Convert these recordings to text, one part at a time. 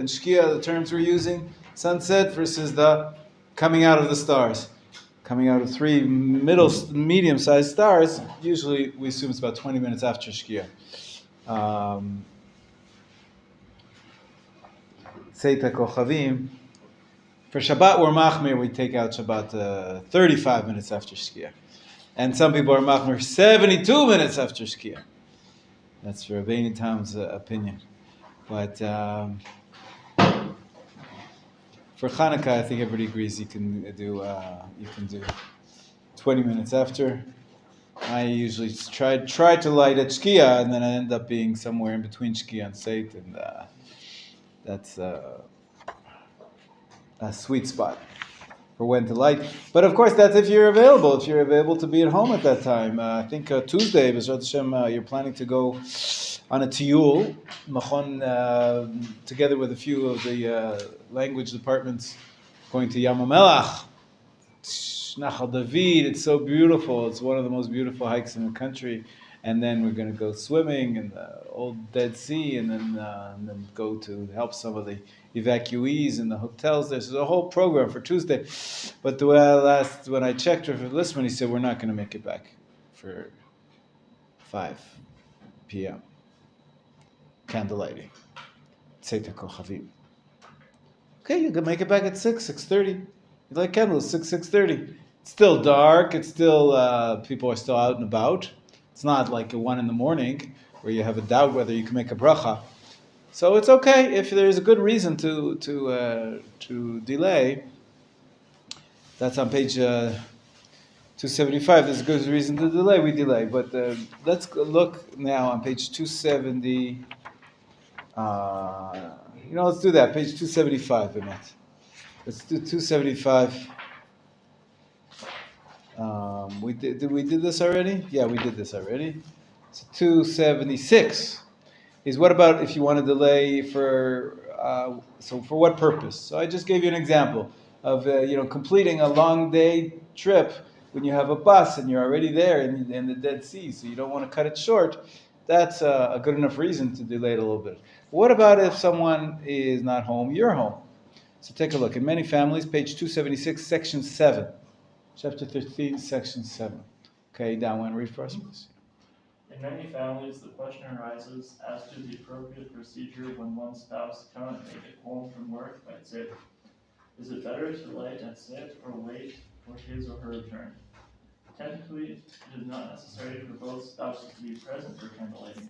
and Shkia, the terms we're using, sunset versus the coming out of the stars. Coming out of three medium-sized stars, usually we assume it's about 20 minutes after Shkia. Seita Kochavim. For Shabbat, we're Machmir, we take out Shabbat 35 minutes after Shkia. And some people are Machmir 72 minutes after Shkia. That's Rabbi Tam's opinion. But for Hanukkah, I think everybody agrees you can do 20 minutes after. I usually try to light at Shkia, and then I end up being somewhere in between Shkia and Seit, and that's a sweet spot for when to light. But of course, that's if you're available. If you're available to be at home at that time. I think Tuesday, B'ezrat Hashem, you're planning to go on a tiyul, Machon, together with a few of the language departments, going to Yam HaMelach, Nachal David. It's so beautiful. It's one of the most beautiful hikes in the country. And then we're going to go swimming in the old Dead Sea, and then go to help some of the evacuees in the hotels. There's a whole program for Tuesday. But when I checked with Listman, he said we're not going to make it back for 5 p.m. candlelighting. Seita Kochavim. Okay, you can make it back at 6:30. You light candles 6:30. It's still dark. It's still people are still out and about. It's not like 1 a.m. where you have a doubt whether you can make a bracha. So it's okay if there's a good reason to delay. That's on page 275. There's a good reason to delay. We delay, but let's look now on page 270. Let's do that. Page 275, Annette. Let's do 275. We did this already? Yeah, we did this already. So 276 is what about if you want to delay for what purpose? So I just gave you an example of completing a long day trip when you have a bus and you're already there in the Dead Sea, so you don't want to cut it short. That's a good enough reason to delay it a little bit. What about if someone is not home, you're home? So take a look. In many families, page 276, section 7. Chapter 13, section 7. Okay, down one, read for us, please. In many families, the question arises as to the appropriate procedure when one spouse cannot make it home from work by tzit. Is it better to light at tzit or wait for his or her return? Technically, it is not necessary for both spouses to be present for candle lighting.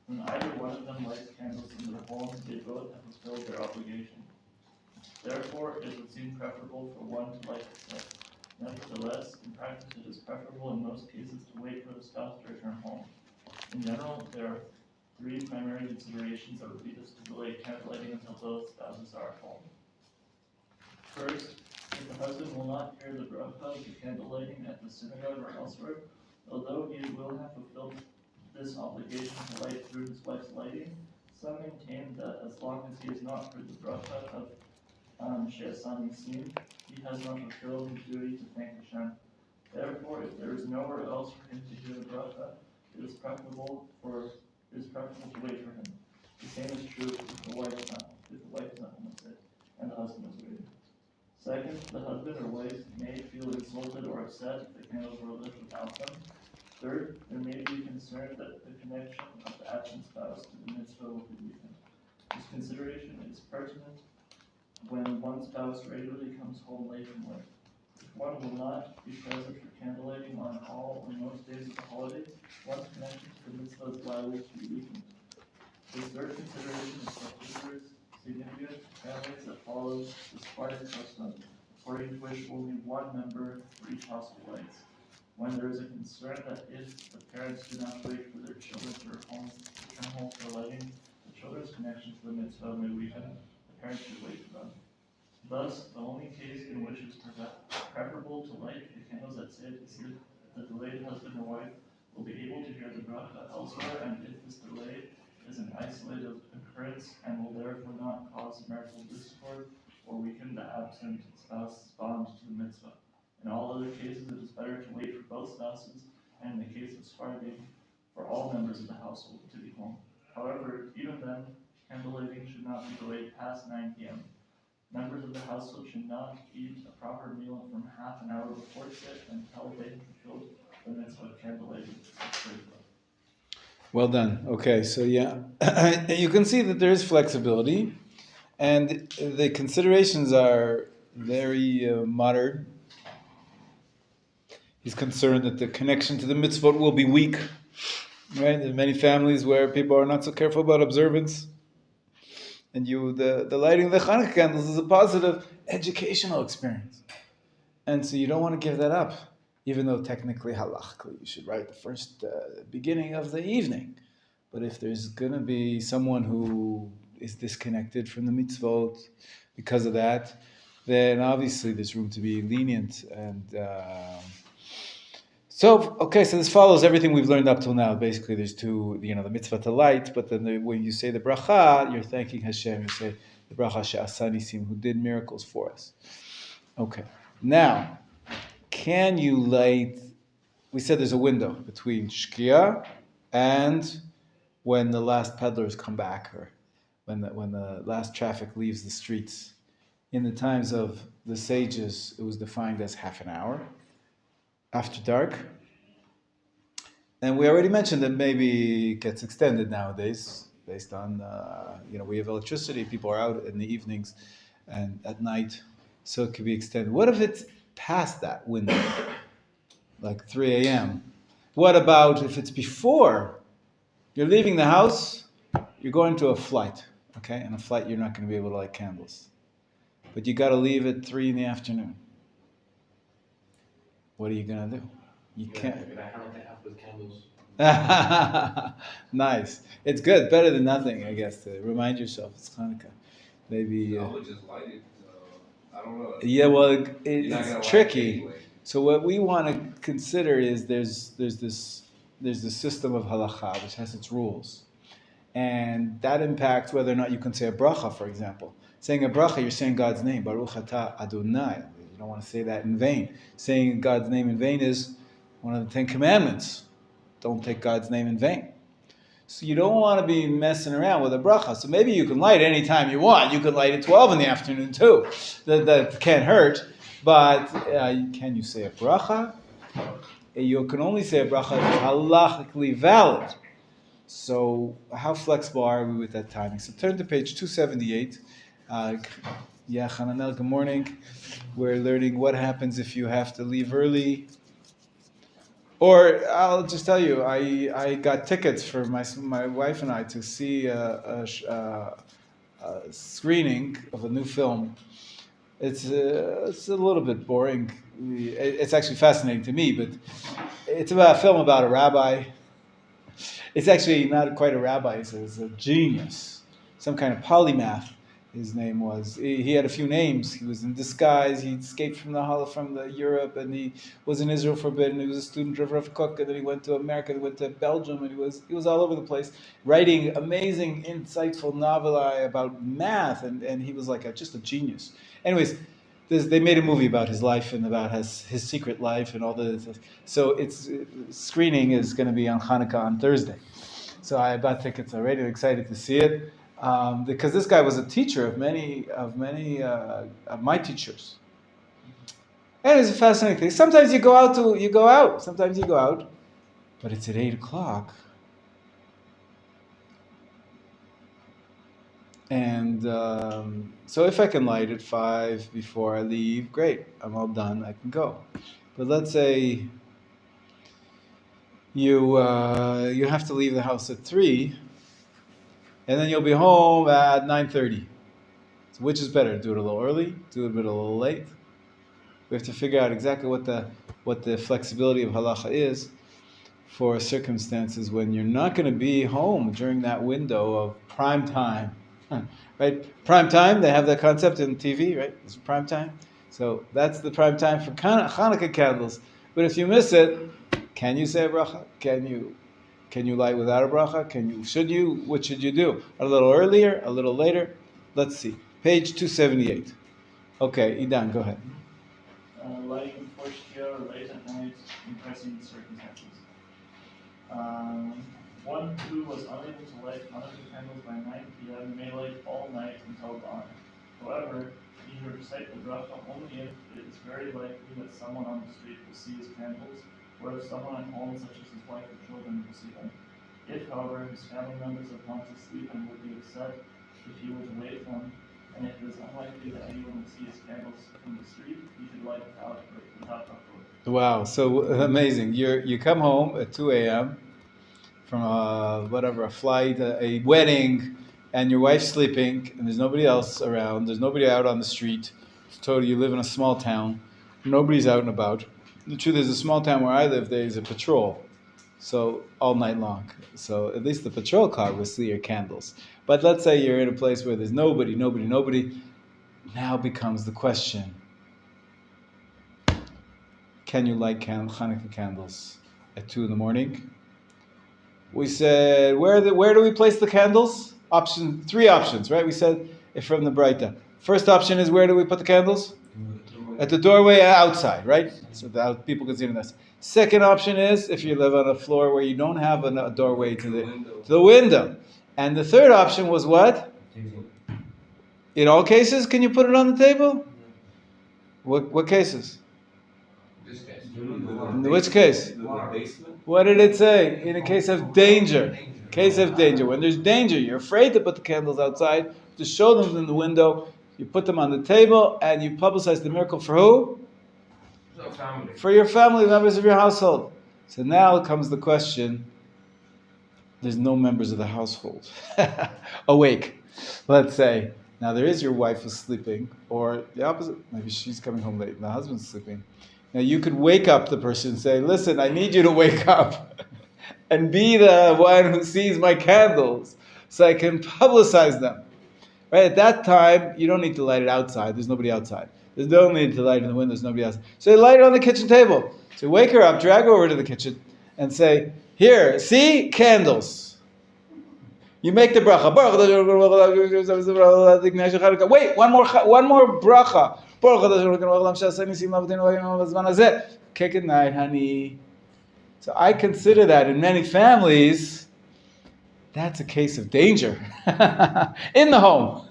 When either one of them lights candles in their home, they both have fulfilled their obligation. Therefore, it would seem preferable for one to light at tzit. Nevertheless, in practice, it is preferable in most cases to wait for the spouse to return home. In general, there are 3 primary considerations that would lead us to delay candlelighting until both spouses are at home. First, if the husband will not hear the bracha of the candlelighting at the synagogue or elsewhere, although he will have fulfilled this obligation to light through his wife's lighting, some maintain that as long as he has not heard the bracha of She'asani Sim, he has not fulfilled his duty to thank Hashem. Therefore, if there is nowhere else for him to hear the bracha, it is preferable to wait for him. The same is true if the wife is not home sick and the husband is waiting. Second, the husband or wife may feel insulted or upset if the candles were lit without them. Third, there may be concern that the connection of the absent spouse to the mitzvah will be weakened. This consideration is pertinent when one spouse regularly comes home late from work. If one will not be present for candlelighting on all or most days of the holiday, one's connection to the mitzvah is liable to be weakened. This third consideration is particularly significant to families that follow the Spartan custom, according to which only one member for each household lights. When there is a concern that if the parents do not wait for their children to return home for lighting, the children's connection to the mitzvah may weaken. Parents should wait for them. Thus, the only case in which it is preferable to light the candles at tzit is if the delayed husband or wife will be able to hear the bracha elsewhere, and if this delay is an isolated occurrence and will therefore not cause marital discord or weaken the absent spouse's bond to the mitzvah. In all other cases, it is better to wait for both spouses, and in the case of Sfardim, for all members of the household to be home. However, even then, candle lighting should not be delayed past 9 p.m. Members of the household should not eat a proper meal from half an hour before sit until they fulfill the mitzvah of candle lighting. Well done. Okay, so yeah, you can see that there is flexibility, and the considerations are very moderate. He's concerned that the connection to the mitzvot will be weak. Right? There are many families where people are not so careful about observance. And the lighting of the Hanukkah candles is a positive educational experience. And so you don't want to give that up, even though technically, halachically, you should write the first beginning of the evening. But if there's going to be someone who is disconnected from the mitzvot because of that, then obviously there's room to be lenient. And so this follows everything we've learned up till now. Basically, there's two, the mitzvah to light, but then when you say the bracha, you're thanking Hashem. You say the bracha she'asa nisim, who did miracles for us. Okay. Now, can you light? We said there's a window between Shkia and when the last peddlers come back, or when the last traffic leaves the streets. In the times of the sages, it was defined as half an hour after dark. And we already mentioned that maybe it gets extended nowadays based on, we have electricity, people are out in the evenings and at night, so it could be extended. What if it's past that window, like 3 a.m.? What about if it's before? You're leaving the house, you're going to a flight, okay? And a flight, you're not going to be able to light candles. But you got to leave at 3 in the afternoon. What are you going to do? You can't. With candles. Nice. It's good. Better than nothing, I guess, to remind yourself it's Hanukkah. Maybe. I would just light it. I don't know. Yeah, well, it's tricky. Anyway. So what we want to consider is there's this system of halacha which has its rules, and that impacts whether or not you can say a bracha. For example, saying a bracha, you're saying God's name, Baruch Atah Adonai. You don't want to say that in vain. Saying God's name in vain is one of the 10 commandments. Don't take God's name in vain. So you don't want to be messing around with a bracha. So maybe you can light anytime you want. You could light at 12 in the afternoon too. That can't hurt. But can you say a bracha? You can only say a bracha that's halachically valid. So how flexible are we with that timing? So turn to page 278. Hananel, good morning. We're learning what happens if you have to leave early. Or I'll just tell you, I got tickets for my wife and I to see a screening of a new film. It's a little bit boring. It's actually fascinating to me, but it's about a film about a rabbi. It's actually not quite a rabbi. It's a genius, some kind of polymath. His name was. He had a few names. He was in disguise. He escaped from the Europe, and he was in Israel for a bit. And he was a student of Rav Kook, and then he went to America. He went to Belgium, and he was all over the place, writing amazing, insightful noveli about math. And he was like just a genius. Anyways, they made a movie about his life and about his secret life and all the. So its screening is going to be on Hanukkah on Thursday. So I bought tickets already. I'm excited to see it. Because this guy was a teacher of many of my teachers, and it's a fascinating thing. Sometimes you go out. Sometimes you go out, but it's at 8:00, and so if I can light at 5 before I leave, great. I'm all done. I can go. But let's say you have to leave the house at 3. And then you'll be home at 9:30. So which is better? Do it a little early? Do it a little late? We have to figure out exactly what the flexibility of halacha is for circumstances when you're not going to be home during that window of prime time. Right? Prime time, they have that concept in TV, right? It's prime time. So that's the prime time for Hanukkah candles. But if you miss it, can you say a bracha? Can you light without a bracha? Should you? What should you do? A little earlier? A little later? Let's see. Page 278. Okay, Idan, go ahead. Lighting before Shkia or late at night in pressing circumstances. One who was unable to light Hanukkah candles by 9 p.m. may light all night until dawn. However, he should recite the bracha only if it is very likely that someone on the street will see his candles, or if someone at home, such as his wife or children, will see them. If, however, his family members have gone to sleep and would be upset if he were to wake them, and if it is unlikely that anyone will see his candles from the street, he should light without bracha. Wow, so amazing. You come home at 2 a.m. from a flight, a wedding, and your wife's sleeping, and there's nobody else around. There's nobody out on the street. It's totally, you live in a small town. Nobody's out and about. The truth is, a small town where I live, there's a patrol. So all night long. So at least the patrol car will see your candles. But let's say you're in a place where there's nobody. Now becomes the question: can you light Hanukkah candles at 2 in the morning? We said, where do we place the candles? Three options, right? We said from the Braita. First option is, where do we put the candles? At the doorway outside, right? So that people can see this. Second option is if you live on a floor where you don't have a doorway to the window. And the third option was what? In all cases, can you put it on the table? What cases? In which case? What did it say? In a case of danger. Case of danger. When there's danger, you're afraid to put the candles outside, to show them in the window. You put them on the table and you publicize the miracle for who? For your family, members of your household. So now comes the question. There's no members of the household awake, let's say. Now there is your wife who's sleeping, or the opposite, maybe she's coming home late and the husband's sleeping. Now you could wake up the person and say, listen, I need you to wake up and be the one who sees my candles so I can publicize them. Right? At that time, you don't need to light it outside. There's nobody outside. There's no need to light it in the window. There's nobody outside. So you light it on the kitchen table. So wake her up, drag her over to the kitchen, and say, here, see? Candles. You make the bracha. Wait, one more bracha. Good night, honey. So I consider that in many families, that's a case of danger in the home.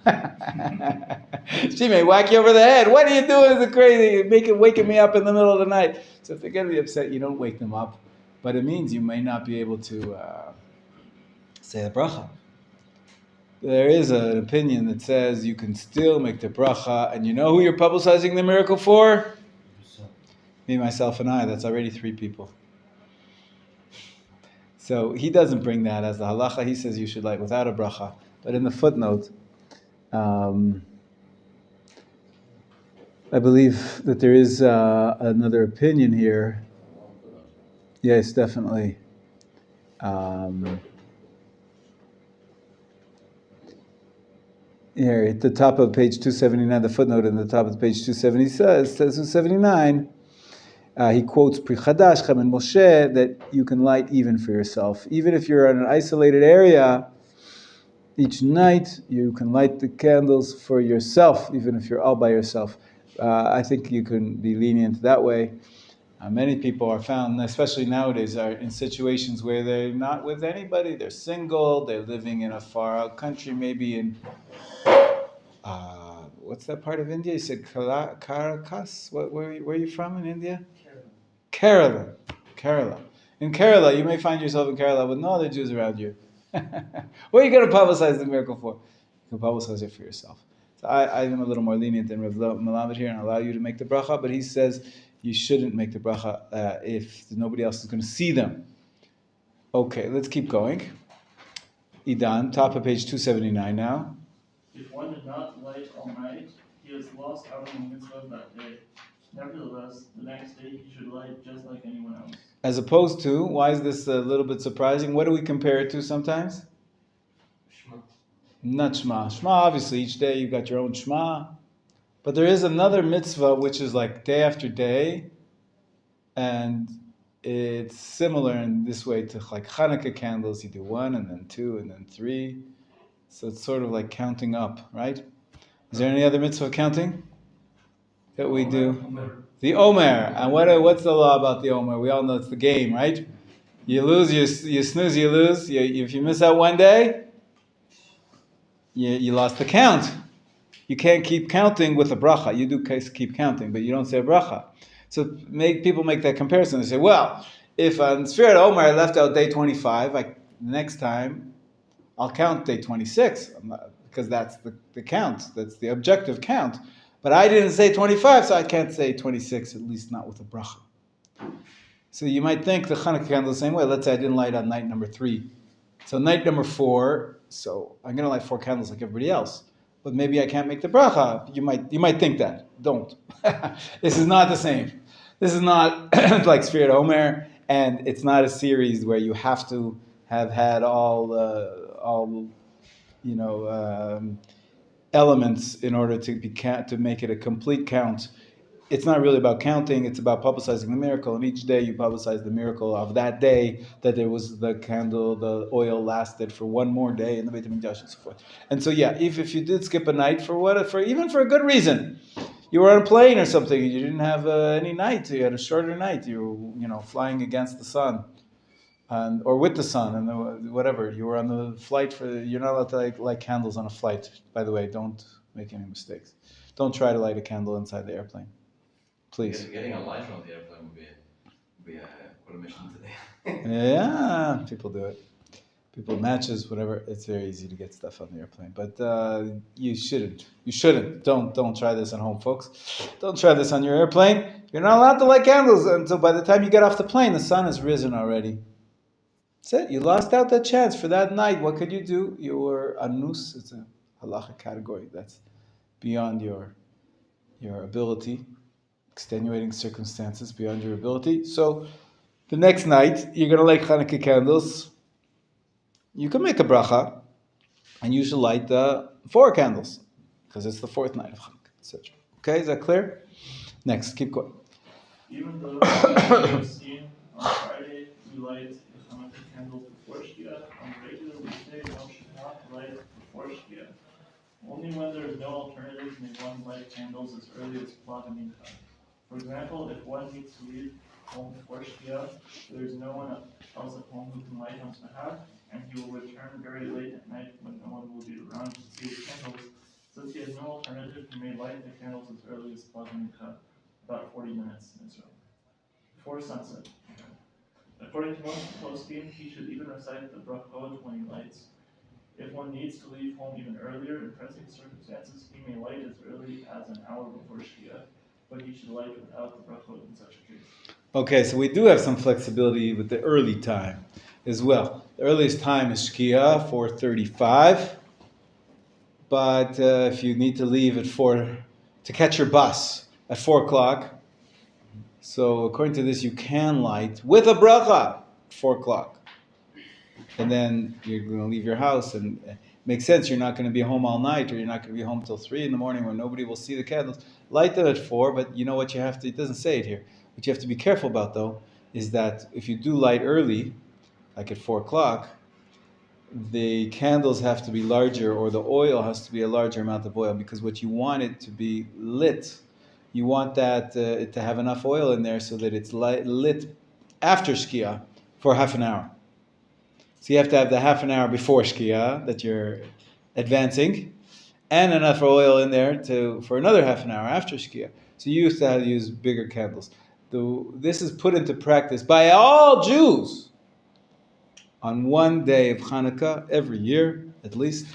She may whack you over the head. What are you doing? Is it crazy? Waking me up in the middle of the night. So if they're going to be upset, you don't wake them up. But it means you may not be able to say the bracha. There is an opinion that says you can still make the bracha, and you know who you're publicizing the miracle for? Me, myself, and I. That's already 3 people. So he doesn't bring that as the halacha. He says you should light without a bracha. But in the footnote, I believe that there is another opinion here. Yes, definitely. Here at the top of page 279, the footnote in the top of page 270 says 279. He quotes Pri Chadash, Chaim and Moshe, that you can light even for yourself. Even if you're in an isolated area, each night you can light the candles for yourself, even if you're all by yourself. I think you can be lenient that way. Many people are found, especially nowadays, are in situations where they're not with anybody. They're single, they're living in a far out country, maybe in, what's that part of India? You said Caracas? Where are you from in India? Kerala. In Kerala, you may find yourself in Kerala with no other Jews around you. What are you going to publicize the miracle for? You can publicize it for yourself. So I'm a little more lenient than Rav Melamed here and allow you to make the bracha, but he says you shouldn't make the bracha if nobody else is going to see them. Okay, let's keep going. Idan, top of page 279 now. If one did not light all night, he has lost out on the mitzvah that day. Nevertheless, the next day he should light just like anyone else. As opposed to, why is this a little bit surprising? What do we compare it to sometimes? Shema. Not Shema. Shema, obviously, each day you've got your own Shema. But there is another mitzvah which is like day after day, and it's similar in this way to like Hanukkah candles. You do 1 and then 2 and then 3. So it's sort of like counting up, right? Is there any other mitzvah of counting that we do? The Omer. And what's the law about the Omer? We all know it's the game, right? You lose, you snooze, you lose. If you miss out one day, you lost the count. You can't keep counting with a bracha. You do keep counting, but you don't say a bracha. So people make that comparison. They say, well, if on Sfirat Omer I left out day 25, next time I'll count day 26, because that's the count. That's the objective count. But I didn't say 25, so I can't say 26, at least not with a bracha. So you might think the Hanukkah candle the same way. Let's say I didn't light on night number 3. So night number 4, so I'm going to light 4 candles like everybody else. But maybe I can't make the bracha. You might think that. Don't. This is not the same. This is not like Sfirat Omer, and it's not a series where you have to have had all elements in order to make it a complete count. It's not really about counting, it's about publicizing the miracle, and each day you publicize the miracle of that day, that there was the candle, the oil lasted for one more day in the Beit HaMikdash and so forth. And so if you did skip a night even for a good reason, you were on a plane or something, you didn't have any night, you had a shorter night, you were flying against the sun, or with the sun, and whatever, you were on the flight you're not allowed to light candles on a flight. By the way, don't make any mistakes. Don't try to light a candle inside the airplane. Please. Getting a lighter on the airplane would be quite a mission today. Yeah, people do it. People matches, whatever. It's very easy to get stuff on the airplane, but you shouldn't. You shouldn't. Don't try this at home, folks. Don't try this on your airplane. You're not allowed to light candles until by the time you get off the plane, the sun has risen already. That's it. You lost out that chance for that night. What could you do? You were anus. It's a halacha category. That's beyond your ability. Extenuating circumstances beyond your ability. So the next night, you're going to light Hanukkah candles. You can make a bracha, and you should light 4 candles, because it's the 4th night of Hanukkah, etc. Okay, is that clear? Next, keep going. Even though we have seen on Friday, we light a Hanukkah candle before Shkia, on regular weekday, one should not light before Shkia. Only when there is no alternative may one light candles as early as Plag Mincha. For example, if one needs to leave home before Shkia, there is no one else at home who can light on his behalf, and he will return very late at night when no one will be around to see his candles. Since he has no alternative, he may light the candles as early as Plag Mincha, about 40 minutes in Israel, before sunset. According to most poskim, he should even recite the brachot when he lights. If one needs to leave home even earlier in pressing circumstances, he may light as early as an hour before Shkia, but he should light without the brachot in such a case. Okay, so we do have some flexibility with the early time as well. The earliest time is Shkia, 4:35. But if you need to leave at 4 to catch your bus at 4 o'clock, so according to this, you can light with a bracha at 4 o'clock. And then you're going to leave your house, and it makes sense. You're not going to be home all night, or you're not going to be home till 3 in the morning where nobody will see the candles. Light them at 4, but you know what you have to, it doesn't say it here. What you have to be careful about, though, is that if you do light early, like at 4 o'clock, the candles have to be larger, or the oil has to be a larger amount of oil, because what you want it to be lit, you want that it to have enough oil in there so that it's lit after Shkia for half an hour. So you have to have the half an hour before Shkia that you're advancing, and enough oil in there for another half an hour after Shkia. So you used to have to use bigger candles. This is put into practice by all Jews on one day of Hanukkah every year, at least,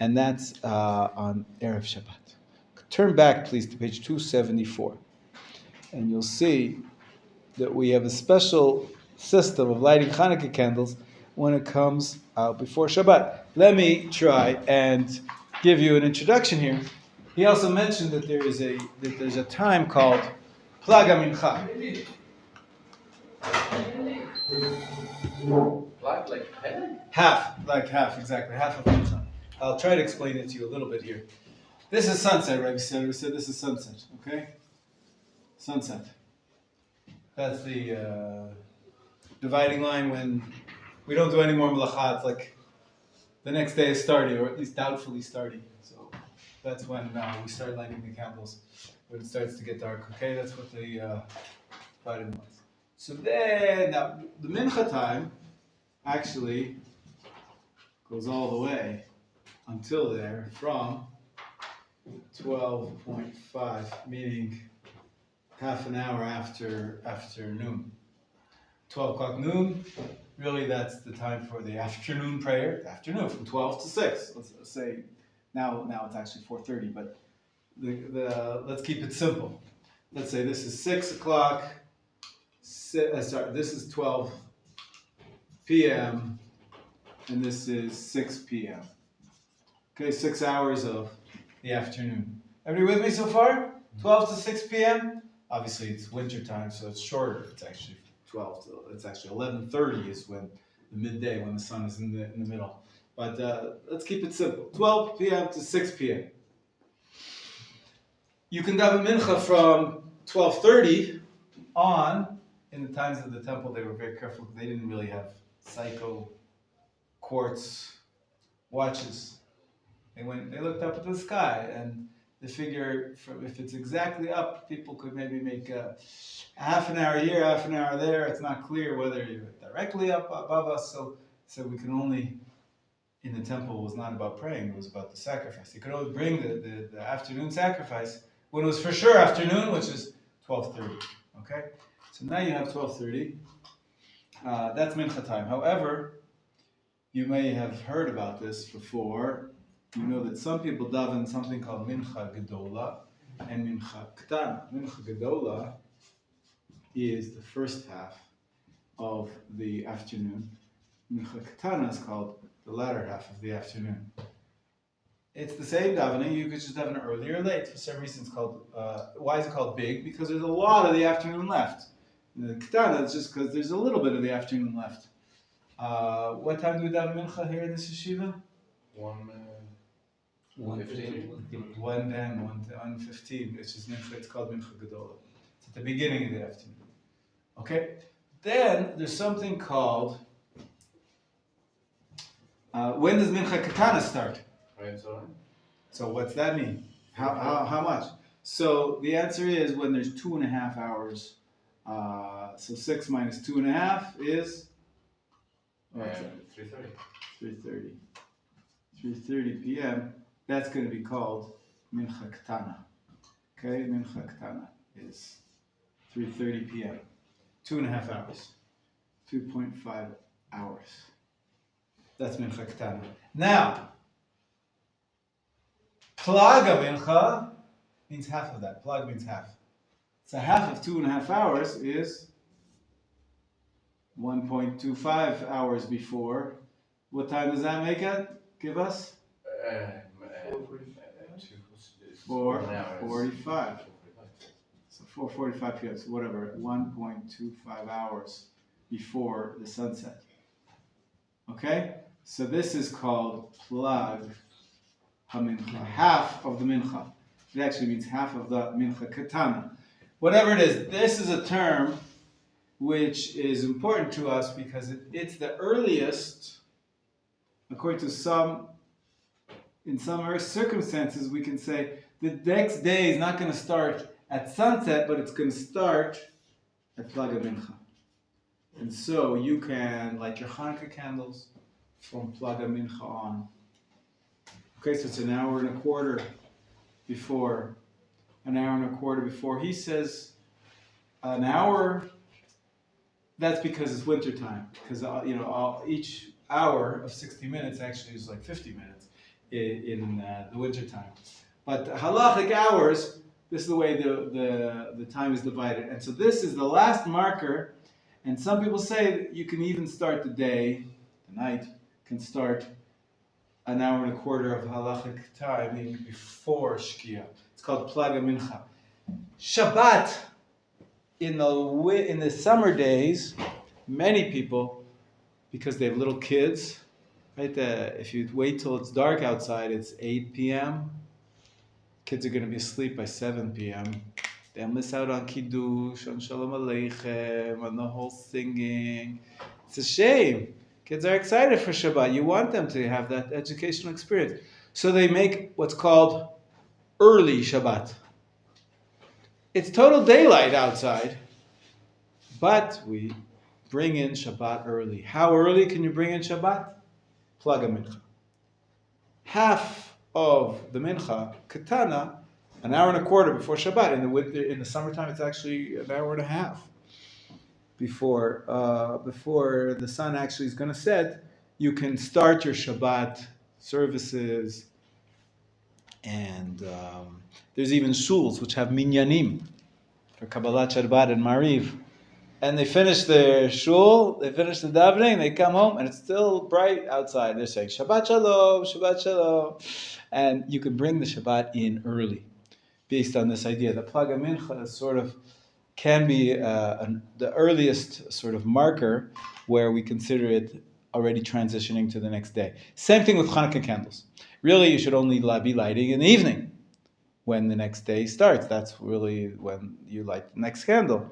and that's on Erev Shabbat. Turn back, please, to page 274, and you'll see that we have a special system of lighting Hanukkah candles when it comes out before Shabbat. Let me try and give you an introduction here. He also mentioned that there's a time called Plag Mincha. Half, exactly, half of Mincha. I'll try to explain it to you a little bit here. This is sunset, Rabbi said. We said this is sunset, okay? Sunset. That's the dividing line when we don't do any more melacha. It's like the next day is starting, or at least doubtfully starting. So that's when we start lighting the candles, when it starts to get dark, okay? That's what the dividing line is. So then, now, the mincha time actually goes all the way until there from 12:5, meaning half an hour after noon. 12 o'clock noon, really that's the time for the afternoon prayer, afternoon, from 12 to 6. Let's say, now it's actually 4:30, but let's keep it simple. Let's say this is 6 o'clock, this is 12 p.m., and this is 6 p.m. Okay, 6 hours of the afternoon. Everybody with me so far? 12 to 6 p.m.? Obviously it's winter time, so it's shorter. It's actually 11:30 is when the midday, when the sun is in the middle. But let's keep it simple. 12 p.m. to 6 p.m. You can daven mincha from 12:30 on. In the times of the temple, they were very careful. They didn't really have psycho quartz watches. They looked up at the sky, and they figure if it's exactly up, people could maybe make a half an hour here, half an hour there. It's not clear whether you're directly up above us, so we can only, in the temple, it was not about praying, it was about the sacrifice. You could only bring the afternoon sacrifice when it was for sure afternoon, which is 12:30. Okay? So now you have 12:30. That's mincha time. However, you may have heard about this before. You know that some people daven something called mincha gedola and mincha ktana. Mincha gedola is the first half of the afternoon. Mincha ktana is called the latter half of the afternoon. It's the same davening. You could just daven early or late. For some reason, it's called. Why is it called big? Because there's a lot of the afternoon left. The ktana is just because there's a little bit of the afternoon left. What time do we daven mincha here in this yeshiva? 1:15. 1:15, which is mincha. It's called mincha gedola. It's at the beginning of the afternoon. Okay. Then there's something called. When does mincha katana start? Right, So what's that mean? How much? So the answer is when there's 2.5 hours. So 6 minus 2.5 is 3:30. 3:30. 3:30 p.m. That's going to be called mincha ktana. Okay, mincha ktana is 3:30 p.m. 2.5 hours. 2.5 hours. That's mincha ktana. Now, plaga mincha means half of that. Plag means half. So half of 2.5 hours is 1.25 hours before. What time does that make it? Give us? 4:45. So 4:45 p.m. So whatever, 1.25 hours before the sunset. Okay? So this is called plag hamincha, half of the mincha. It actually means half of the mincha katana. Whatever it is, this is a term which is important to us because it's the earliest, according to some, in some circumstances, we can say the next day is not going to start at sunset, but it's going to start at Plaga Mincha. And so you can light your Hanukkah candles from Plaga Mincha on. Okay, so it's an hour and a quarter before. He says an hour. That's because it's winter time. Because each hour of 60 minutes actually is like 50 minutes in the winter time. But halachic hours, this is the way the time is divided. And so this is the last marker. And some people say that you can even start the day, the night, can start an hour and a quarter of halachic time, meaning before Shkia. It's called Plaga Mincha. Shabbat, in the summer days, many people, because they have little kids, right? If you wait till it's dark outside, it's 8 p.m. Kids are going to be asleep by 7 p.m. They'll miss out on Kiddush, on Shalom Aleichem, on the whole singing. It's a shame. Kids are excited for Shabbat. You want them to have that educational experience. So they make what's called early Shabbat. It's total daylight outside, But we bring in Shabbat early. How early can you bring in Shabbat? Plug a mincha. Half of the mincha, katana, an hour and a quarter before Shabbat. In the winter, in the summertime, it's actually an hour and a half before the sun actually is going to set. You can start your Shabbat services, and there's even shuls which have minyanim for Kabbalat Shabbat and Mariv. And they finish their shul, they finish the davening, they come home, and it's still bright outside. They're saying, Shabbat Shalom, Shabbat Shalom. And you can bring the Shabbat in early, based on this idea. The Plaga Mincha sort of can be the earliest sort of marker where we consider it already transitioning to the next day. Same thing with Hanukkah candles. Really, you should only be lighting in the evening when the next day starts. That's really when you light the next candle.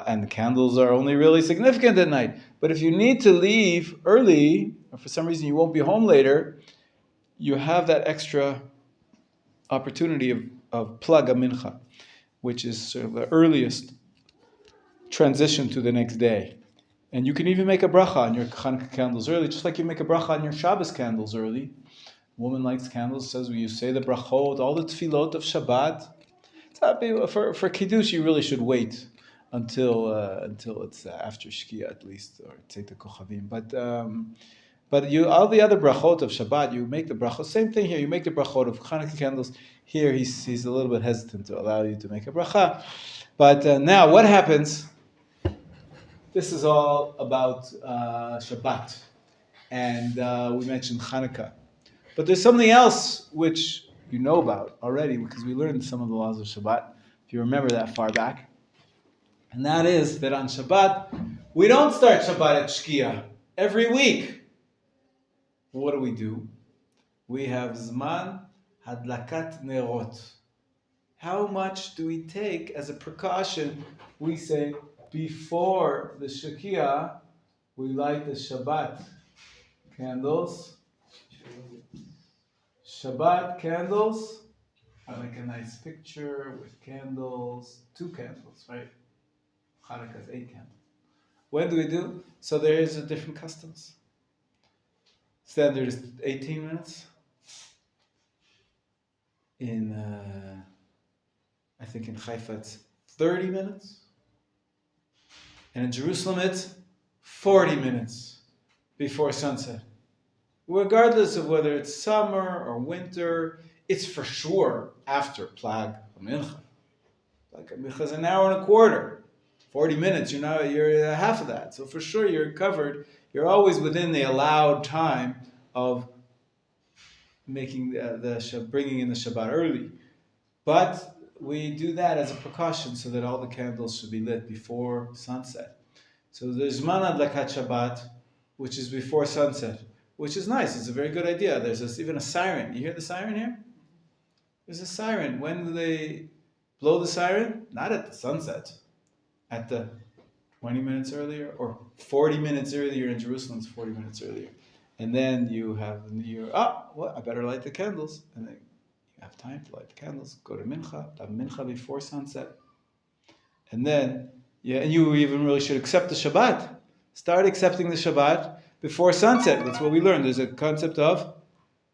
And the candles are only really significant at night. But if you need to leave early, or for some reason you won't be home later, you have that extra opportunity of plug a mincha, which is sort of the earliest transition to the next day. And you can even make a bracha on your Hanukkah candles early, just like you make a bracha on your Shabbos candles early. A woman likes candles, says when you say the brachot, all the tefillot of Shabbat. For Kiddush, you really should wait until it's after Shkia at least, or Tzeit Kochavim. But you all the other brachot of Shabbat, you make the brachot. Same thing here. You make the brachot of Hanukkah candles. Here he's a little bit hesitant to allow you to make a bracha. But now what happens? This is all about Shabbat, and we mentioned Hanukkah. But there's something else which you know about already because we learned some of the laws of Shabbat. If you remember that far back. And that is that on Shabbat, we don't start Shabbat at Shkia every week. What do? We have Zman Hadlakat Nerot. How much do we take as a precaution? We say before the Shkia, we light the Shabbat candles. Shabbat candles. I like a nice picture with candles, 2 candles, right? Hanukkah is 8 candles. When do we do? So there is a different customs. Standard is 18 minutes. I think in Haifa it's 30 minutes. And in Jerusalem it's 40 minutes before sunset. Regardless of whether it's summer or winter, it's for sure after Plag Mincha. Like a Mincha is an hour and a quarter. 40 minutes, you're half of that. So for sure you're covered. You're always within the allowed time of making bringing in the Shabbat early. But we do that as a precaution so that all the candles should be lit before sunset. So there's Zman Adlakat Shabbat, which is before sunset, which is nice. It's a very good idea. There's even a siren. You hear the siren here? There's a siren. When do they blow the siren? Not at the sunset. At the 20 minutes earlier, or 40 minutes earlier in Jerusalem, it's 40 minutes earlier. And then you have I better light the candles. And then you have time to light the candles, go to Mincha, have Mincha before sunset. And then, and you even really should accept the Shabbat. Start accepting the Shabbat before sunset. That's what we learned. There's a concept of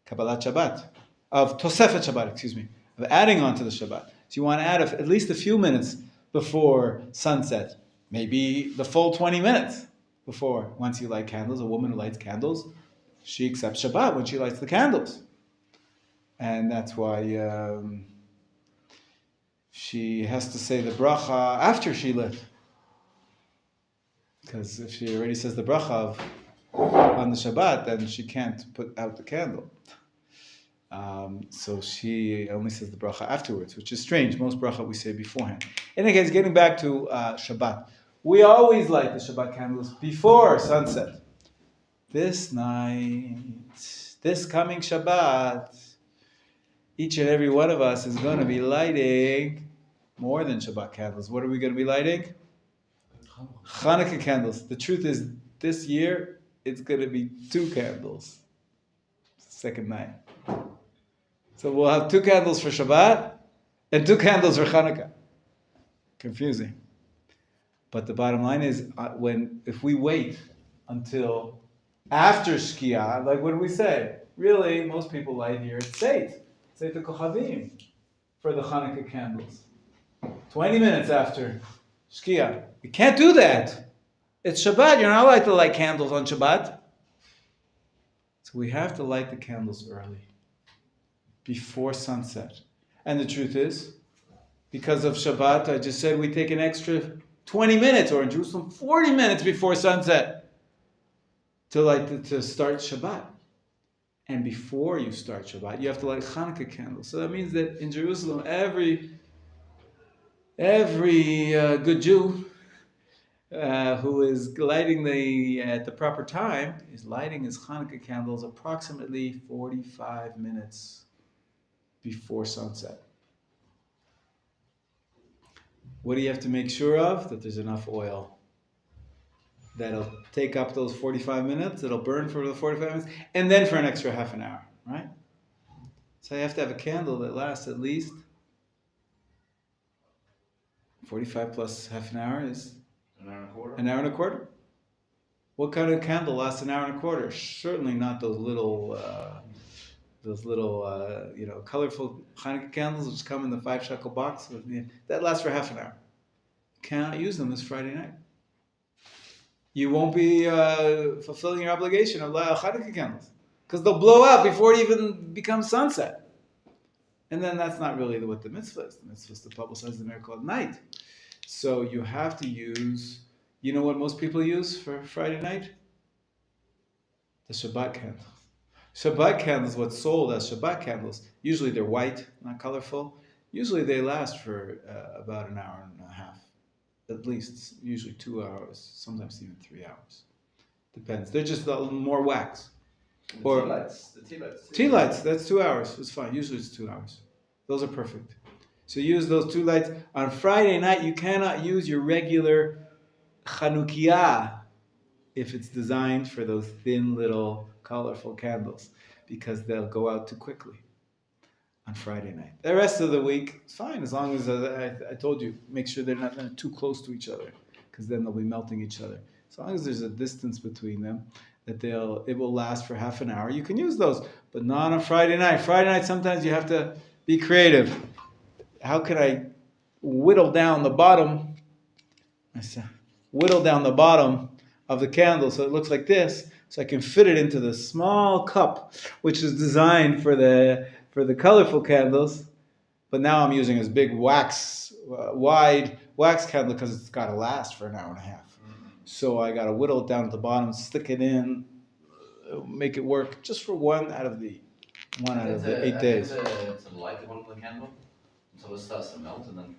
Kabbalat Shabbat, of Tosefet Shabbat, of adding on to the Shabbat. So you want to add at least a few minutes before sunset, maybe the full 20 minutes before. Once you light candles, a woman who lights candles, she accepts Shabbat when she lights the candles. And that's why she has to say the bracha after she lit. Because if she already says the bracha on the Shabbat, then she can't put out the candle. So she only says the bracha afterwards, which is strange. Most bracha we say beforehand. In any case, getting back to Shabbat. We always light the Shabbat candles before sunset. This night, this coming Shabbat, each and every one of us is going to be lighting more than Shabbat candles. What are we going to be lighting? Hanukkah candles. The truth is, this year, it's going to be 2 candles. Second night. So we'll have 2 candles for Shabbat and 2 candles for Hanukkah. Confusing. But the bottom line is, if we wait until after Shkia, like what do we say? Really, most people light here at Seit the Kochavim, for the Hanukkah candles. 20 minutes after Shkia. You can't do that. It's Shabbat. You're not allowed to light candles on Shabbat. So we have to light the candles early, before sunset. And the truth is, because of Shabbat, I just said we take an extra 20 minutes, or in Jerusalem, 40 minutes before sunset to start Shabbat. And before you start Shabbat, you have to light Hanukkah candles. So that means that in Jerusalem, every good Jew who is lighting at the proper time is lighting his Hanukkah candles approximately 45 minutes before sunset. What do you have to make sure of? That there's enough oil. That'll take up those 45 minutes, it'll burn for the 45 minutes, and then for an extra half an hour, right? So you have to have a candle that lasts at least 45 plus half an hour is An hour and a quarter. an hour and a quarter. What kind of candle lasts an hour and a quarter? Certainly not those little colorful Hanukkah candles which come in the 5-shekel box. That lasts for half an hour. You cannot use them this Friday night. You won't be fulfilling your obligation of Hanukkah candles, because they'll blow out before it even becomes sunset. And then that's not really what the mitzvah is. The mitzvah is to publicize the miracle at night. So you have to use, you know what most people use for Friday night? The Shabbat candles. Shabbat candles, what's sold as Shabbat candles, usually they're white, not colorful. Usually they last for about an hour and a half. At least, usually 2 hours, sometimes even 3 hours. Depends. They're just a little more wax. The Or tea lights. The tea lights. tea lights, that's 2 hours. It's fine. Usually it's 2 hours. Those are perfect. So use those 2 lights. On Friday night, you cannot use your regular Chanukiah if it's designed for those thin little colorful candles, because they'll go out too quickly on Friday night. The rest of the week, it's fine, as long as, I told you, make sure they're not too close to each other, because then they'll be melting each other. As long as there's a distance between them, that it will last for half an hour, you can use those, but not on Friday night. Friday night, sometimes you have to be creative. How can I whittle down the bottom? Whittle down the bottom of the candle so it looks like this, so I can fit it into the small cup, which is designed for the colorful candles. But now I'm using this big wide wax candle because it's got to last for an hour and a half. So I got to whittle it down at the bottom, stick it in, make it work just for one out of the 8 days. To light the one of the candle until it starts to melt, and then.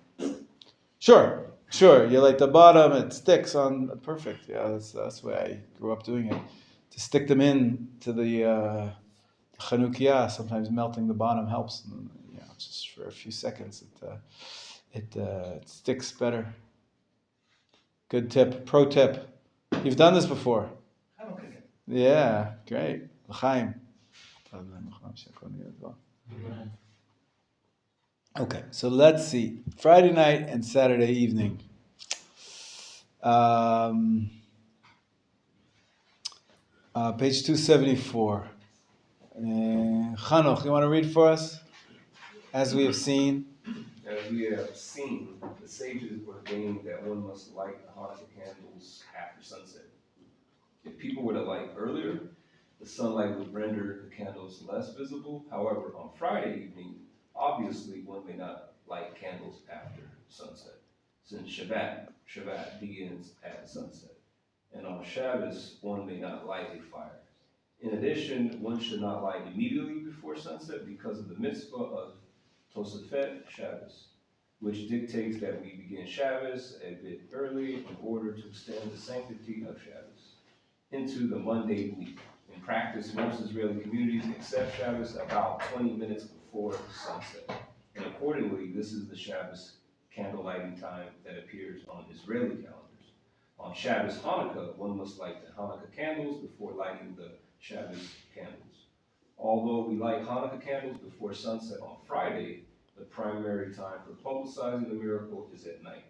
Sure. You light the bottom, it sticks on. Perfect. Yeah, that's the way I grew up doing it. To stick them in to the Chanukiah, sometimes melting the bottom helps. And, just for a few seconds, it sticks better. Good tip. Pro tip. You've done this before. Yeah, great. L'chaim. Okay, so let's see. Friday night and Saturday evening. Page 274. Chanoch, you want to read for us? As we have seen. As we have seen, the sages ordained that one must light the Hanukkah candles after sunset. If people were to light earlier, the sunlight would render the candles less visible. However, on Friday evening, obviously one may not light candles after sunset, since Shabbat begins at sunset. And on Shabbos, one may not light a fire. In addition, one should not light immediately before sunset because of the mitzvah of Tosafet Shabbos, which dictates that we begin Shabbos a bit early in order to extend the sanctity of Shabbos into the Monday week. In practice, most Israeli communities accept Shabbos about 20 minutes before sunset. And accordingly, this is the Shabbos candle lighting time that appears on Israeli calendars. On Shabbos Hanukkah, one must light the Hanukkah candles before lighting the Shabbos candles. Although we light Hanukkah candles before sunset on Friday, the primary time for publicizing the miracle is at night.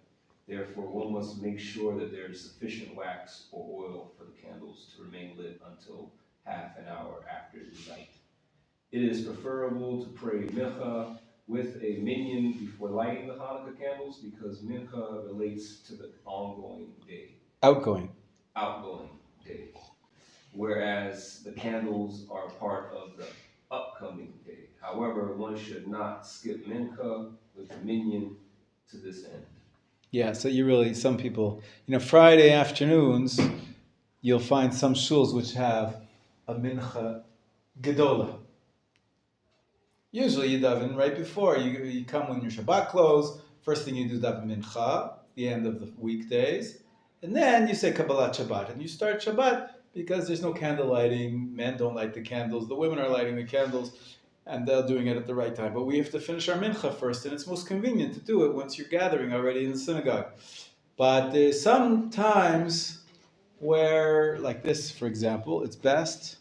Therefore, one must make sure that there is sufficient wax or oil for the candles to remain lit until half an hour after it is light. It is preferable to pray mincha with a minyan before lighting the Hanukkah candles because mincha relates to the ongoing day. Outgoing day. Whereas the candles are part of the upcoming day. However, one should not skip mincha with the minyan to this end. Yeah, so some people, Friday afternoons, you'll find some shuls which have a mincha gedola. Usually you daven right before, you come when your Shabbat close, first thing you do is daven mincha, the end of the weekdays, and then you say Kabbalat Shabbat, and you start Shabbat because there's no candle lighting, men don't light the candles, the women are lighting the candles, and they're doing it at the right time. But we have to finish our mincha first, and it's most convenient to do it once you're gathering already in the synagogue. But there's some times where, like this, for example, it's best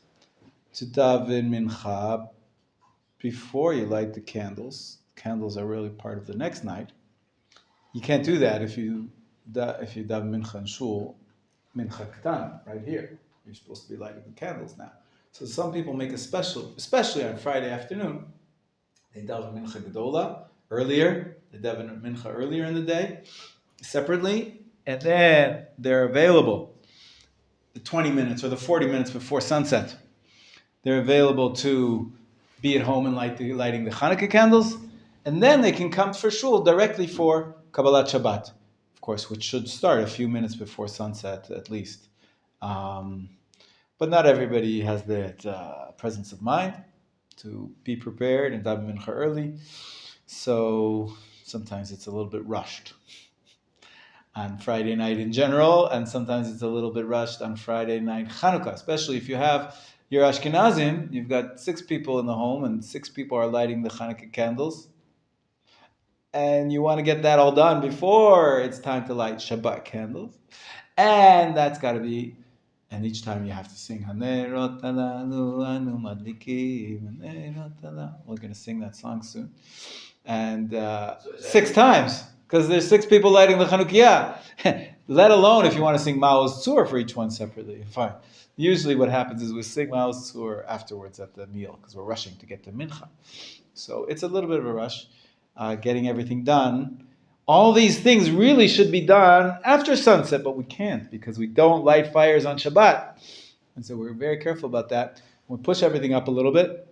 to daven mincha before you light the candles. Candles are really part of the next night. You can't do that if you daven mincha in shul, mincha katan, right here. You're supposed to be lighting the candles now. So some people make a special, especially on Friday afternoon, they daven mincha gedola earlier, they daven mincha earlier in the day, separately, and then they're available the 20 minutes or the 40 minutes before sunset. They're available to be at home and lighting the Hanukkah candles, and then they can come for shul directly for Kabbalat Shabbat, of course, which should start a few minutes before sunset at least. But not everybody has that presence of mind to be prepared and daven mincha early. So sometimes it's a little bit rushed on Friday night in general, and sometimes it's a little bit rushed on Friday night Chanukah, especially if you're Ashkenazim, you've got 6 people in the home, and 6 people are lighting the Hanukkah candles, and you want to get that all done before it's time to light Shabbat candles, and that's got to be. And each time you have to sing Hanerot Alanu Anu Madlikim. We're going to sing that song soon. And 6 times, because there's 6 people lighting the Chanukiah. Let alone if you want to sing Maoz Tzur for each one separately. Fine. Usually what happens is we sing Maoz Tzur afterwards at the meal, because we're rushing to get to Mincha. So it's a little bit of a rush, getting everything done. All these things really should be done after sunset, but we can't because we don't light fires on Shabbat. And so we're very careful about that. We push everything up a little bit.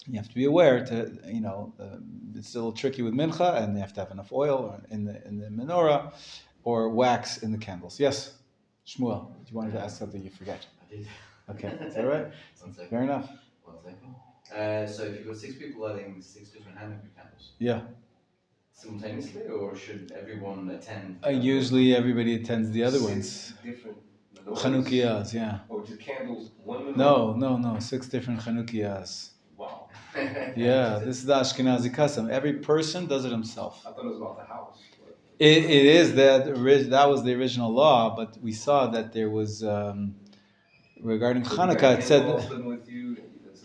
You have to be aware it's a little tricky with mincha, and you have to have enough oil in the menorah or wax in the candles. Yes, Shmuel, you wanted to ask something you forget. I did. Okay, is that right? 1 second. Fair enough. 1 second. So if you've got 6 people lighting 6 different Hanukkah candles. Yeah. Simultaneously, or should everyone attend? Usually everybody attends the other ones. Different Chanukiahs, yeah. Or just candles, one No, 6 different Chanukiahs. Wow. Yeah, this is the Ashkenazi custom. Every person does it himself. I thought it was about the house. It is that was the original law, but we saw that there was regarding Hanukkah. It said,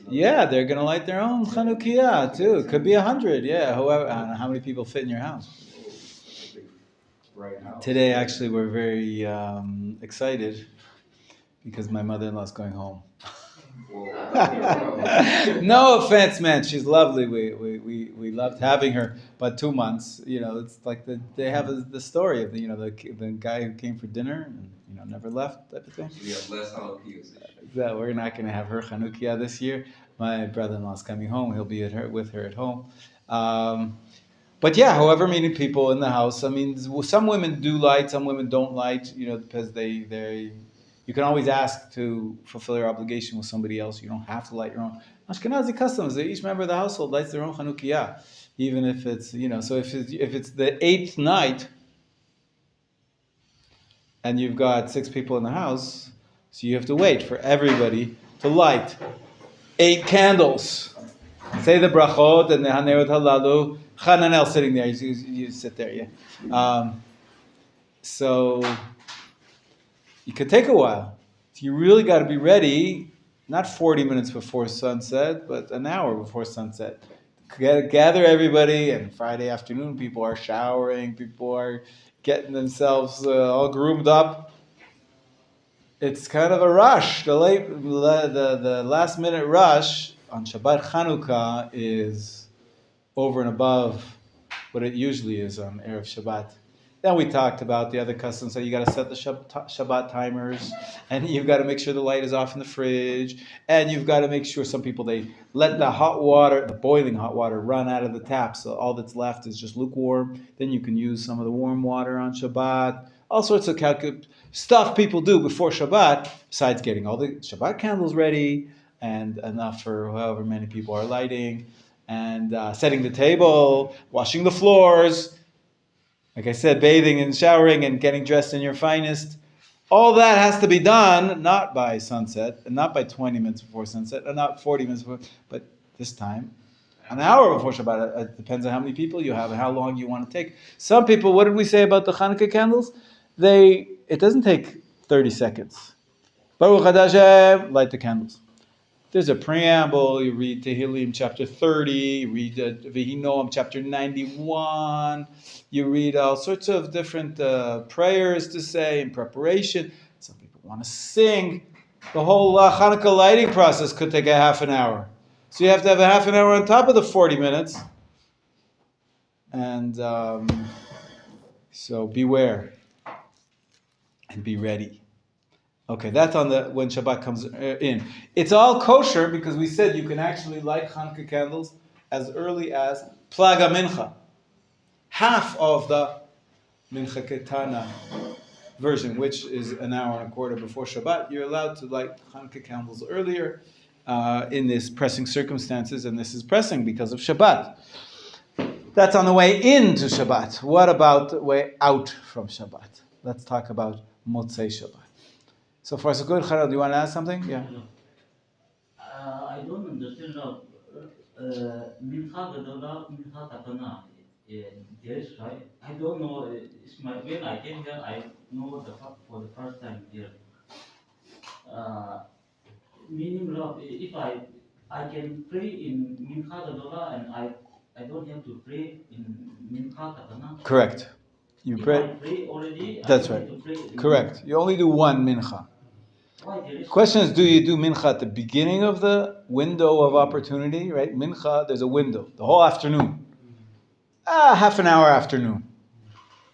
yeah, they're going to light their own Chanukiah too. It could be 100. Yeah, however, I don't know how many people fit in your house. Today, actually, we're very excited because my mother-in-law's going home. No offense, man. She's lovely. We loved having her, but 2 months. It's like they have the story of the guy who came for dinner and never left type of thing. So we have less Hanukkahs. That we're not going to have her Chanukiah this year. My brother-in-law's coming home. He'll be with her at home. But yeah, however many people in the house. I mean, some women do light, some women don't light. Because they. You can always ask to fulfill your obligation with somebody else. You don't have to light your own. Ashkenazi customs, each member of the household lights their own Chanukiah, even if it's, so if it's the 8th night and you've got 6 people in the house, so you have to wait for everybody to light 8 candles. Say the brachot and the hanerot halalu. Hananel sitting there, you sit there, yeah. So it could take a while. So you really got to be ready, not 40 minutes before sunset, but an hour before sunset. gather everybody, and Friday afternoon people are showering, people are getting themselves all groomed up. It's kind of a rush. The last minute rush on Shabbat Chanukah is over and above what it usually is on Erev Shabbat. Then we talked about the other customs, so you got to set the Shabbat timers, and you've got to make sure the light is off in the fridge, and you've got to make sure some people, they let the hot water, the boiling hot water, run out of the tap, so all that's left is just lukewarm. Then you can use some of the warm water on Shabbat. All sorts of stuff people do before Shabbat, besides getting all the Shabbat candles ready, and enough for however many people are lighting, and setting the table, washing the floors. Like I said, bathing and showering and getting dressed in your finest. All that has to be done, not by sunset, and not by 20 minutes before sunset, and not 40 minutes before, but this time, an hour before Shabbat. It depends on how many people you have and how long you want to take. Some people, what did we say about the Hanukkah candles? It doesn't take 30 seconds. Baruch Hashem, light the candles. There's a preamble, you read Tehillim chapter 30, you read Vihinoam chapter 91, you read all sorts of different prayers to say in preparation. Some people want to sing. The whole Hanukkah lighting process could take a half an hour. So you have to have a half an hour on top of the 40 minutes. And so beware and be ready. Okay, that's on when Shabbat comes in. It's all kosher because we said you can actually light Hanukkah candles as early as Plaga Mincha. Half of the Mincha Ketana version, which is an hour and a quarter before Shabbat, you're allowed to light Hanukkah candles earlier in this pressing circumstances, and this is pressing because of Shabbat. That's on the way into Shabbat. What about the way out from Shabbat? Let's talk about Motzei Shabbat. So far, so good. Harald, do you want to ask something? Yeah. I don't understand Mincha Gedola, Mincha Katana. Yes, right? I don't know. When I came here, I know for the first time here. Meaning, if I can pray in Mincha Gedola and I don't have to pray in Mincha Katana. Correct. You if pray. I pray already. That's I right. need to pray Correct. You only do one mincha. The question is, do you do mincha at the beginning of the window of opportunity, right? Mincha, there's a window, the whole afternoon. Half an hour afternoon,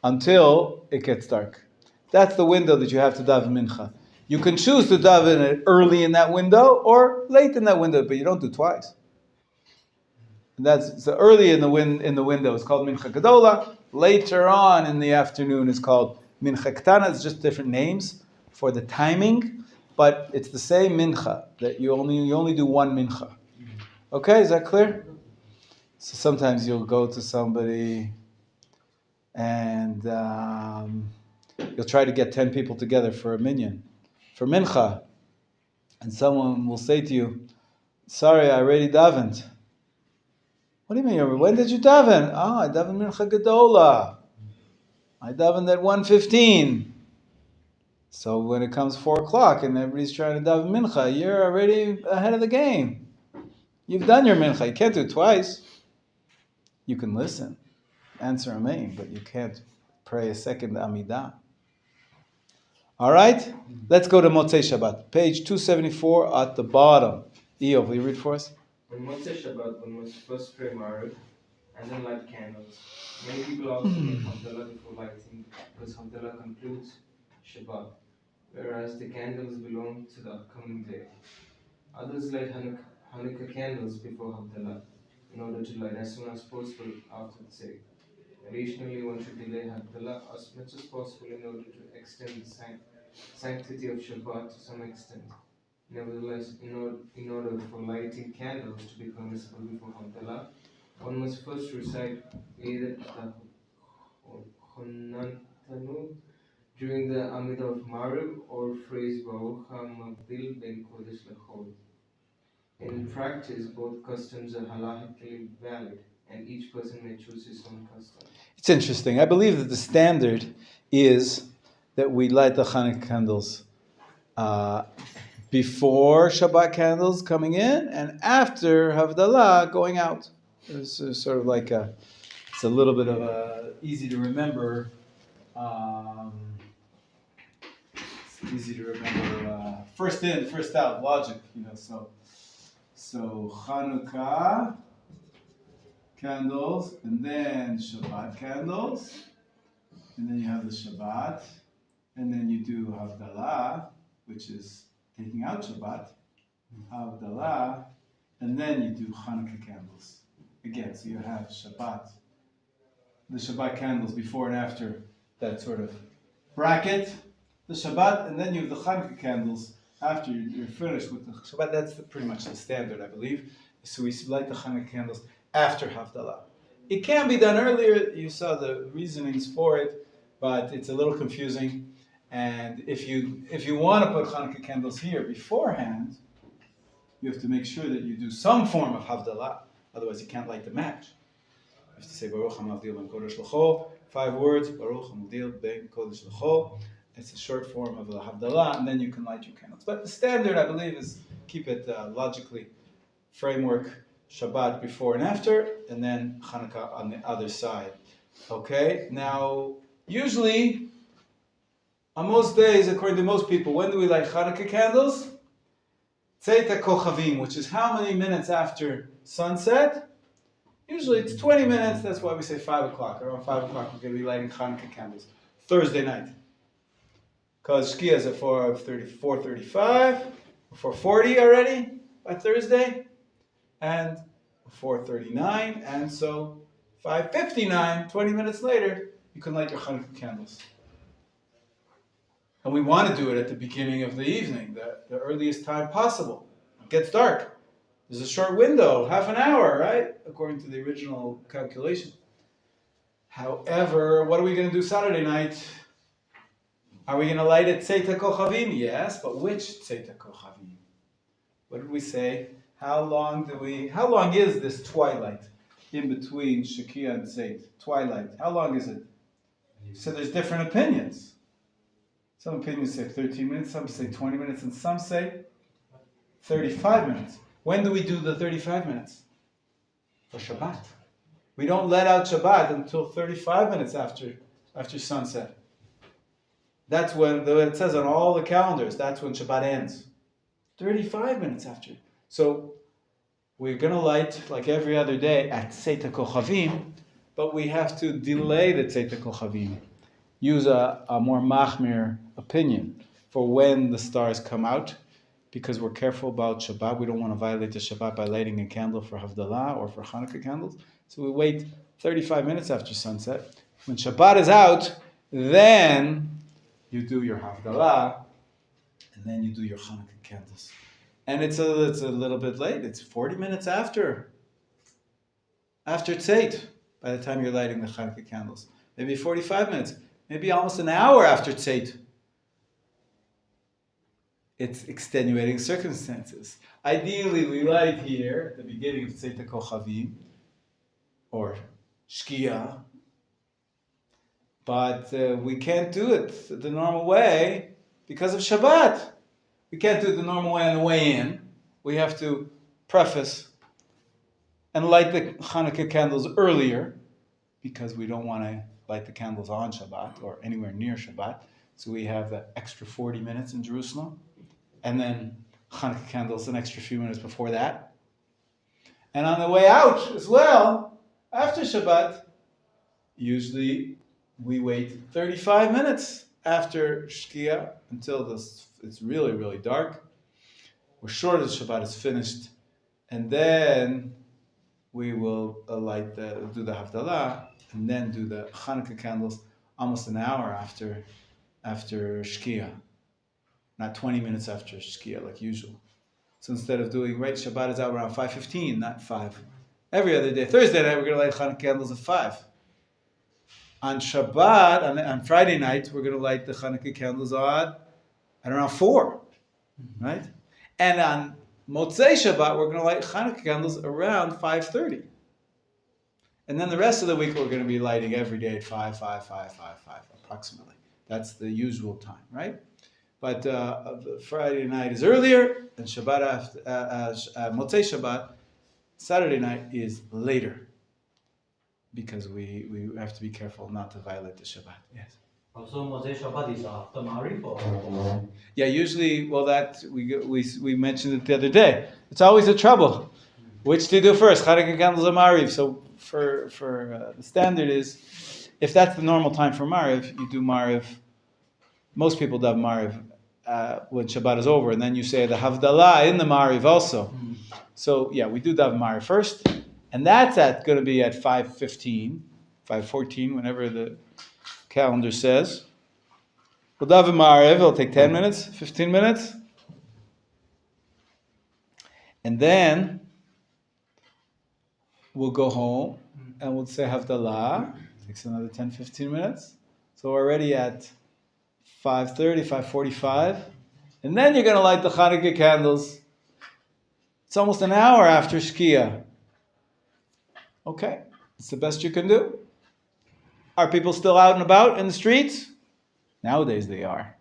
until it gets dark. That's the window that you have to daven mincha. You can choose to daven it early in that window or late in that window, but you don't do twice. And that's so early in the window is called mincha gedola. Later on in the afternoon is called mincha ketana. It's just different names for the timing. But it's the same mincha, that you only do one mincha. Okay, is that clear? So sometimes you'll go to somebody and you'll try to get 10 people together for a minyan, for mincha. And someone will say to you, sorry, I already davened. What do you mean? When did you daven? I davened mincha gedola. I davened at 1:15. So when it comes 4 o'clock and everybody's trying to daven mincha, you're already ahead of the game. You've done your mincha. You can't do it twice. You can listen, answer amen, but you can't pray a second amidah. All right? Let's go to Motzei Shabbat. Page 274 at the bottom. Eov, will you read for us? On Motzei Shabbat, one must first pray Maariv and then light candles. Many people also make Havdalah before lighting because Havdalah concludes Shabbat, whereas the candles belong to the upcoming day. Others light Hanukkah candles before Havdalah in order to light as soon as possible after the sake. Additionally, one should delay Havdalah as much as possible in order to extend the sanctity of Shabbat to some extent. Nevertheless, in order for lighting candles to be permissible before Havdalah, one must first recite either the Chonantanu during the Amidah of Maariv or phrase Baruch HaMavdil Ben Kodesh Lechol. In practice, both customs are halachically valid, and each person may choose his own custom. It's interesting. I believe that the standard is that we light the Hanukkah candles before Shabbat candles coming in and after Havdalah going out. It's sort of like it's a little bit of a easy to remember. It's easy to remember. First in, first out logic. So Hanukkah candles, and then Shabbat candles, and then you have the Shabbat, and then you do Havdalah, which is taking out Shabbat, Havdalah, and then you do Hanukkah candles. Again, so you have Shabbat, the Shabbat candles before and after that sort of bracket, the Shabbat, and then you have the Hanukkah candles after you're finished with the Shabbat. That's pretty much the standard, I believe. So we light the Hanukkah candles after Havdalah. It can be done earlier. You saw the reasonings for it, but it's a little confusing. And if you want to put Hanukkah candles here beforehand, you have to make sure that you do some form of Havdalah. Otherwise, you can't light the match. You have to say Baruch HaMavdil Ben Kodesh L'Cho, 5 words. Baruch HaMavdil Ben Kodesh L'Cho. It's a short form of the Havdalah, and then you can light your candles. But the standard, I believe, is keep it logically framework. Shabbat before and after, and then Hanukkah on the other side. Okay? Now, usually, on most days, according to most people, when do we light Hanukkah candles? Tzeit Kochavim, which is how many minutes after sunset? Usually it's 20 minutes, that's why we say 5 o'clock. Around 5 o'clock we're going to be lighting Hanukkah candles. Thursday night. Because Shkia is at 4:35, 4:40 already by Thursday. And 4:39, and so 5:59, 20 minutes later, you can light your Hanukkah candles. And we want to do it at the beginning of the evening, the earliest time possible. It gets dark. There's a short window, half an hour, right? According to the original calculation. However, what are we going to do Saturday night? Are we going to light at Tzeit Kochavim? Yes, but which Tzeit Kochavim? What did we say? How long is this twilight in between Shekia and Tzeit? Twilight. How long is it? So there's different opinions. Some opinions say 13 minutes, some say 20 minutes, and some say 35 minutes. When do we do the 35 minutes? For Shabbat. We don't let out Shabbat until 35 minutes after sunset. That's when it says on all the calendars, that's when Shabbat ends. 35 minutes after. So we're going to light like every other day at Tzeit Kochavim, but we have to delay the Tzeit Kochavim. Use a more Machmir opinion for when the stars come out, because we're careful about Shabbat. We don't want to violate the Shabbat by lighting a candle for Havdalah or for Hanukkah candles. So we wait 35 minutes after sunset. When Shabbat is out, then you do your Havdalah, and then you do your Hanukkah candles. And it's a little bit late. It's 40 minutes after Tzeit, by the time you're lighting the Hanukkah candles. Maybe 45 minutes. Maybe almost an hour after Tzeit. It's extenuating circumstances. Ideally, we light here at the beginning of Tzeit Kochavim, or Shkia, but we can't do it the normal way because of Shabbat. We can't do it the normal way on the way in. We have to preface and light the Hanukkah candles earlier because we don't want to light the candles on Shabbat or anywhere near Shabbat. So we have the extra 40 minutes in Jerusalem, and then Hanukkah candles an extra few minutes before that. And on the way out as well, after Shabbat, usually we wait 35 minutes after Shkia until it's really, really dark. We're sure that Shabbat is finished, and then we will do the Havdalah, and then do the Hanukkah candles almost an hour after Shkia, not 20 minutes after Shkia like usual. So instead of doing, Shabbat is out around 5:15, not 5. Every other day, Thursday night, we're going to light Hanukkah candles at 5. On Shabbat, on Friday night, we're going to light the Hanukkah candles at around 4, right? And on Motzei Shabbat, we're going to light Hanukkah candles around 5:30. And then the rest of the week, we're going to be lighting every day at 5, approximately. That's the usual time, right? But Friday night is earlier, and Shabbat Motzei Shabbat Saturday night is later because we have to be careful not to violate the Shabbat. Yes. So Moshe Shabbat is after Marif or? Yeah, usually, well, that we mentioned it the other day. It's always a trouble. Which to do first, Chanukah candles or Mariv? So for the standard is, if that's the normal time for Mariv, you do Mariv. Most people do Mariv when Shabbat is over, and then you say the Havdalah in the Mariv also. So yeah, we do Dav Mariv first, and that's going to be at 5:15, 5:14, whenever the calendar says. We'll Dav Mariv. It'll take 10 minutes, 15 minutes, and then we'll go home and we'll say Havdalah. Takes another 10, 15 minutes. So we're already at 5:30, 5:45. And then you're going to light the Chanukah candles. It's almost an hour after Shkia. Okay, it's the best you can do. Are people still out and about in the streets? Nowadays they are.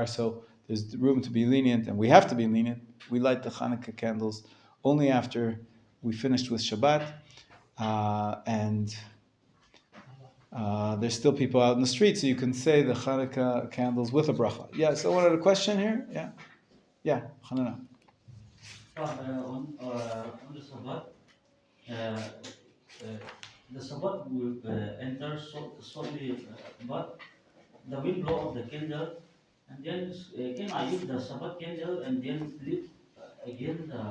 So there's room to be lenient, and we have to be lenient. We light the Chanukah candles only after we finished with Shabbat. And there's still people out in the street, so you can say the Chanukah candles with a bracha. Yeah, so one other question here? Yeah, Hanana. On the Shabbat, the Shabbat will enter shortly, but the wind blow of the candle, and then can I use the Shabbat candle and then lit again the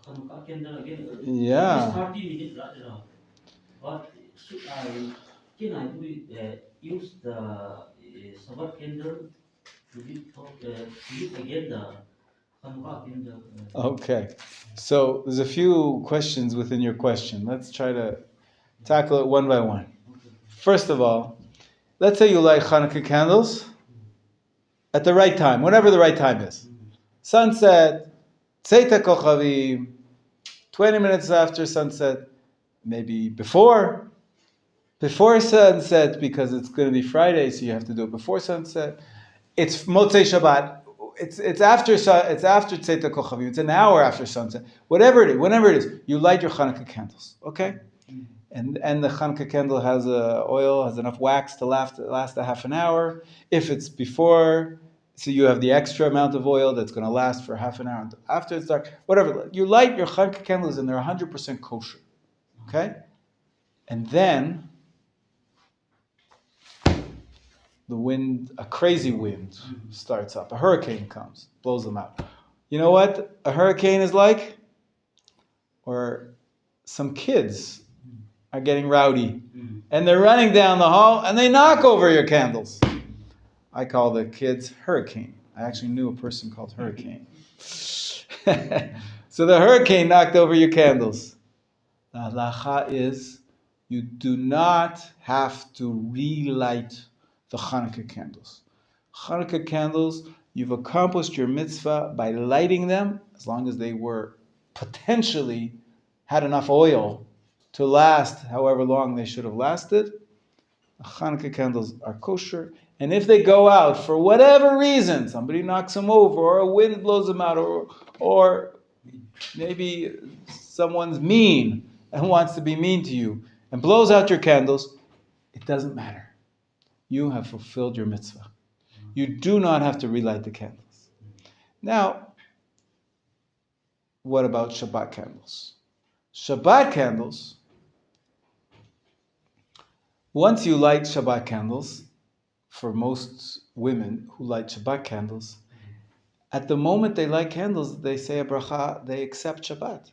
Hanukkah candle again? Yeah. It's 30 minutes later. But can I do it, use the Shabbat candle to lit again the Hanukkah candle? Okay, so there's a few questions within your question. Let's try to tackle it one by one. First of all, let's say you light Hanukkah candles at the right time, whenever the right time is. Sunset, Tzeit HaKochavim, 20 minutes after sunset, maybe before sunset, because it's going to be Friday, so you have to do it before sunset. It's Motzei Shabbat. It's after Tzeit HaKochavim. It's an hour after sunset. Whatever it is, you light your Hanukkah candles. Okay, and the Hanukkah candle has oil, has enough wax to last a half an hour. If it's before, so you have the extra amount of oil that's going to last for half an hour. After it's dark, whatever, you light your Hanukkah candles and they're 100% kosher. Okay, and then the wind, a crazy wind starts up. A hurricane comes, blows them out. You know what a hurricane is like? Or some kids are getting rowdy and they're running down the hall and they knock over your candles. I call the kids Hurricane. I actually knew a person called Hurricane. So the hurricane knocked over your candles. The halacha is you do not have to relight the Hanukkah candles. Hanukkah candles, you've accomplished your mitzvah by lighting them, as long as they were potentially had enough oil to last however long they should have lasted. The Hanukkah candles are kosher, and if they go out for whatever reason, somebody knocks them over, or a wind blows them out, or maybe someone's mean and wants to be mean to you and blows out your candles, it doesn't matter. You have fulfilled your mitzvah. You do not have to relight the candles. Now, what about Shabbat candles? Shabbat candles, once you light Shabbat candles, for most women who light Shabbat candles, at the moment they light candles, they say a bracha, they accept Shabbat.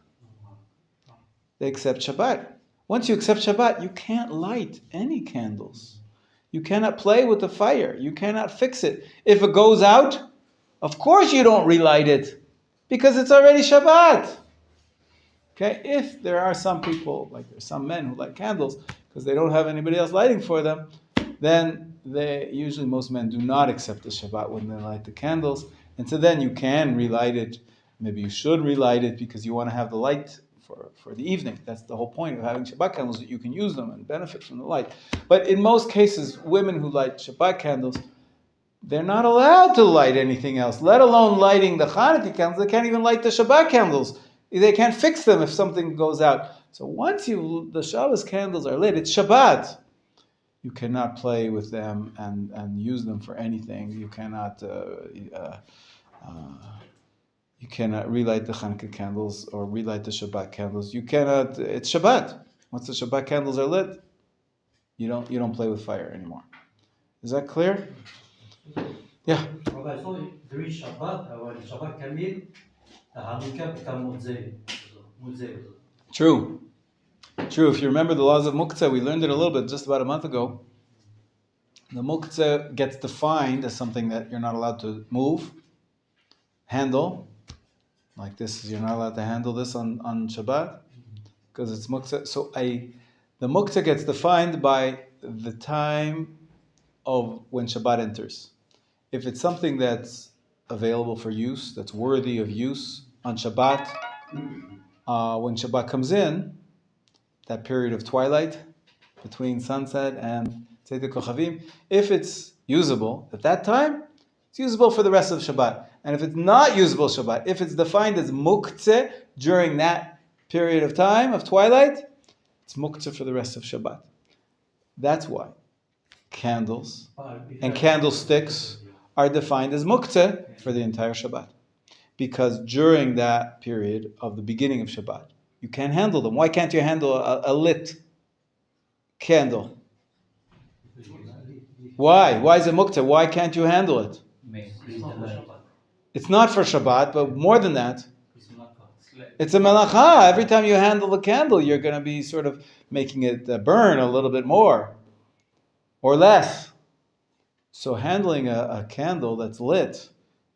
They accept Shabbat. Once you accept Shabbat, you can't light any candles. You cannot play with the fire. You cannot fix it. If it goes out, of course you don't relight it, because it's already Shabbat. Okay? If there are some people, like there's some men who light candles because they don't have anybody else lighting for them, then usually most men do not accept the Shabbat when they light the candles. And so then you can relight it. Maybe you should relight it because you want to have the light for the evening. That's the whole point of having Shabbat candles, that you can use them and benefit from the light. But in most cases, women who light Shabbat candles, they're not allowed to light anything else, let alone lighting the Hanukkah candles. They can't even light the Shabbat candles. They can't fix them if something goes out. So once the Shabbos candles are lit, it's Shabbat. You cannot play with them and use them for anything. You cannot relight the Hanukkah candles or relight the Shabbat candles. You cannot. It's Shabbat. Once the Shabbat candles are lit, you don't play with fire anymore. Is that clear? Yeah. Okay, so during Shabbat, when Shabbat came in, the Hanukkah become Mutzeh. True. If you remember the laws of Muktzah, we learned it a little bit just about a month ago. The Muktzah gets defined as something that you're not allowed to move, handle. Like this, you're not allowed to handle this on Shabbat because it's Muktzah. So the Muktzah gets defined by the time of when Shabbat enters. If it's something that's available for use, that's worthy of use on Shabbat, when Shabbat comes in, that period of twilight between sunset and Tzeit Kochavim, if it's usable at that time, it's usable for the rest of Shabbat. And if it's not usable Shabbat, if it's defined as muktzeh during that period of time of twilight, it's muktzeh for the rest of Shabbat. That's why candles and candlesticks are defined as muktzeh for the entire Shabbat. Because during that period of the beginning of Shabbat, you can't handle them. Why can't you handle a lit candle? Why? Why is it muktzeh? Why can't you handle it? It's not for Shabbat, but more than that, it's a melacha. Every time you handle the candle, you're going to be sort of making it burn a little bit more or less. So handling a candle that's lit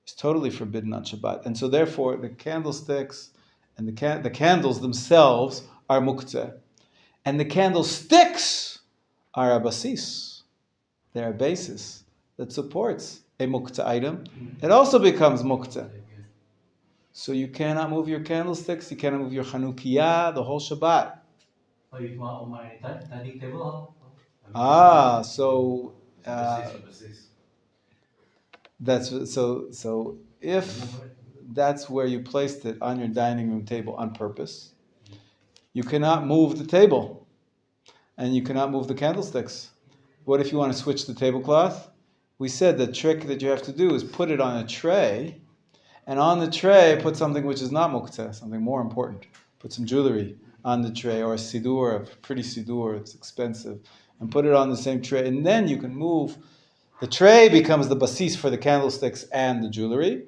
is totally forbidden on Shabbat. And so therefore, the candlesticks and the candles themselves are muktzeh. And the candlesticks are a basis. They're a basis that supports a muktzeh item. It also becomes muktzeh. So you cannot move your candlesticks, you cannot move your Chanukiah the whole Shabbat. On my dining table. So if that's where you placed it on your dining room table on purpose, you cannot move the table, and you cannot move the candlesticks. What if you want to switch the tablecloth? We said the trick that you have to do is put it on a tray, and on the tray put something which is not muktzeh, something more important. Put some jewelry on the tray, or a siddur, a pretty siddur, it's expensive, and put it on the same tray, and then you can move. The tray becomes the basis for the candlesticks and the jewelry.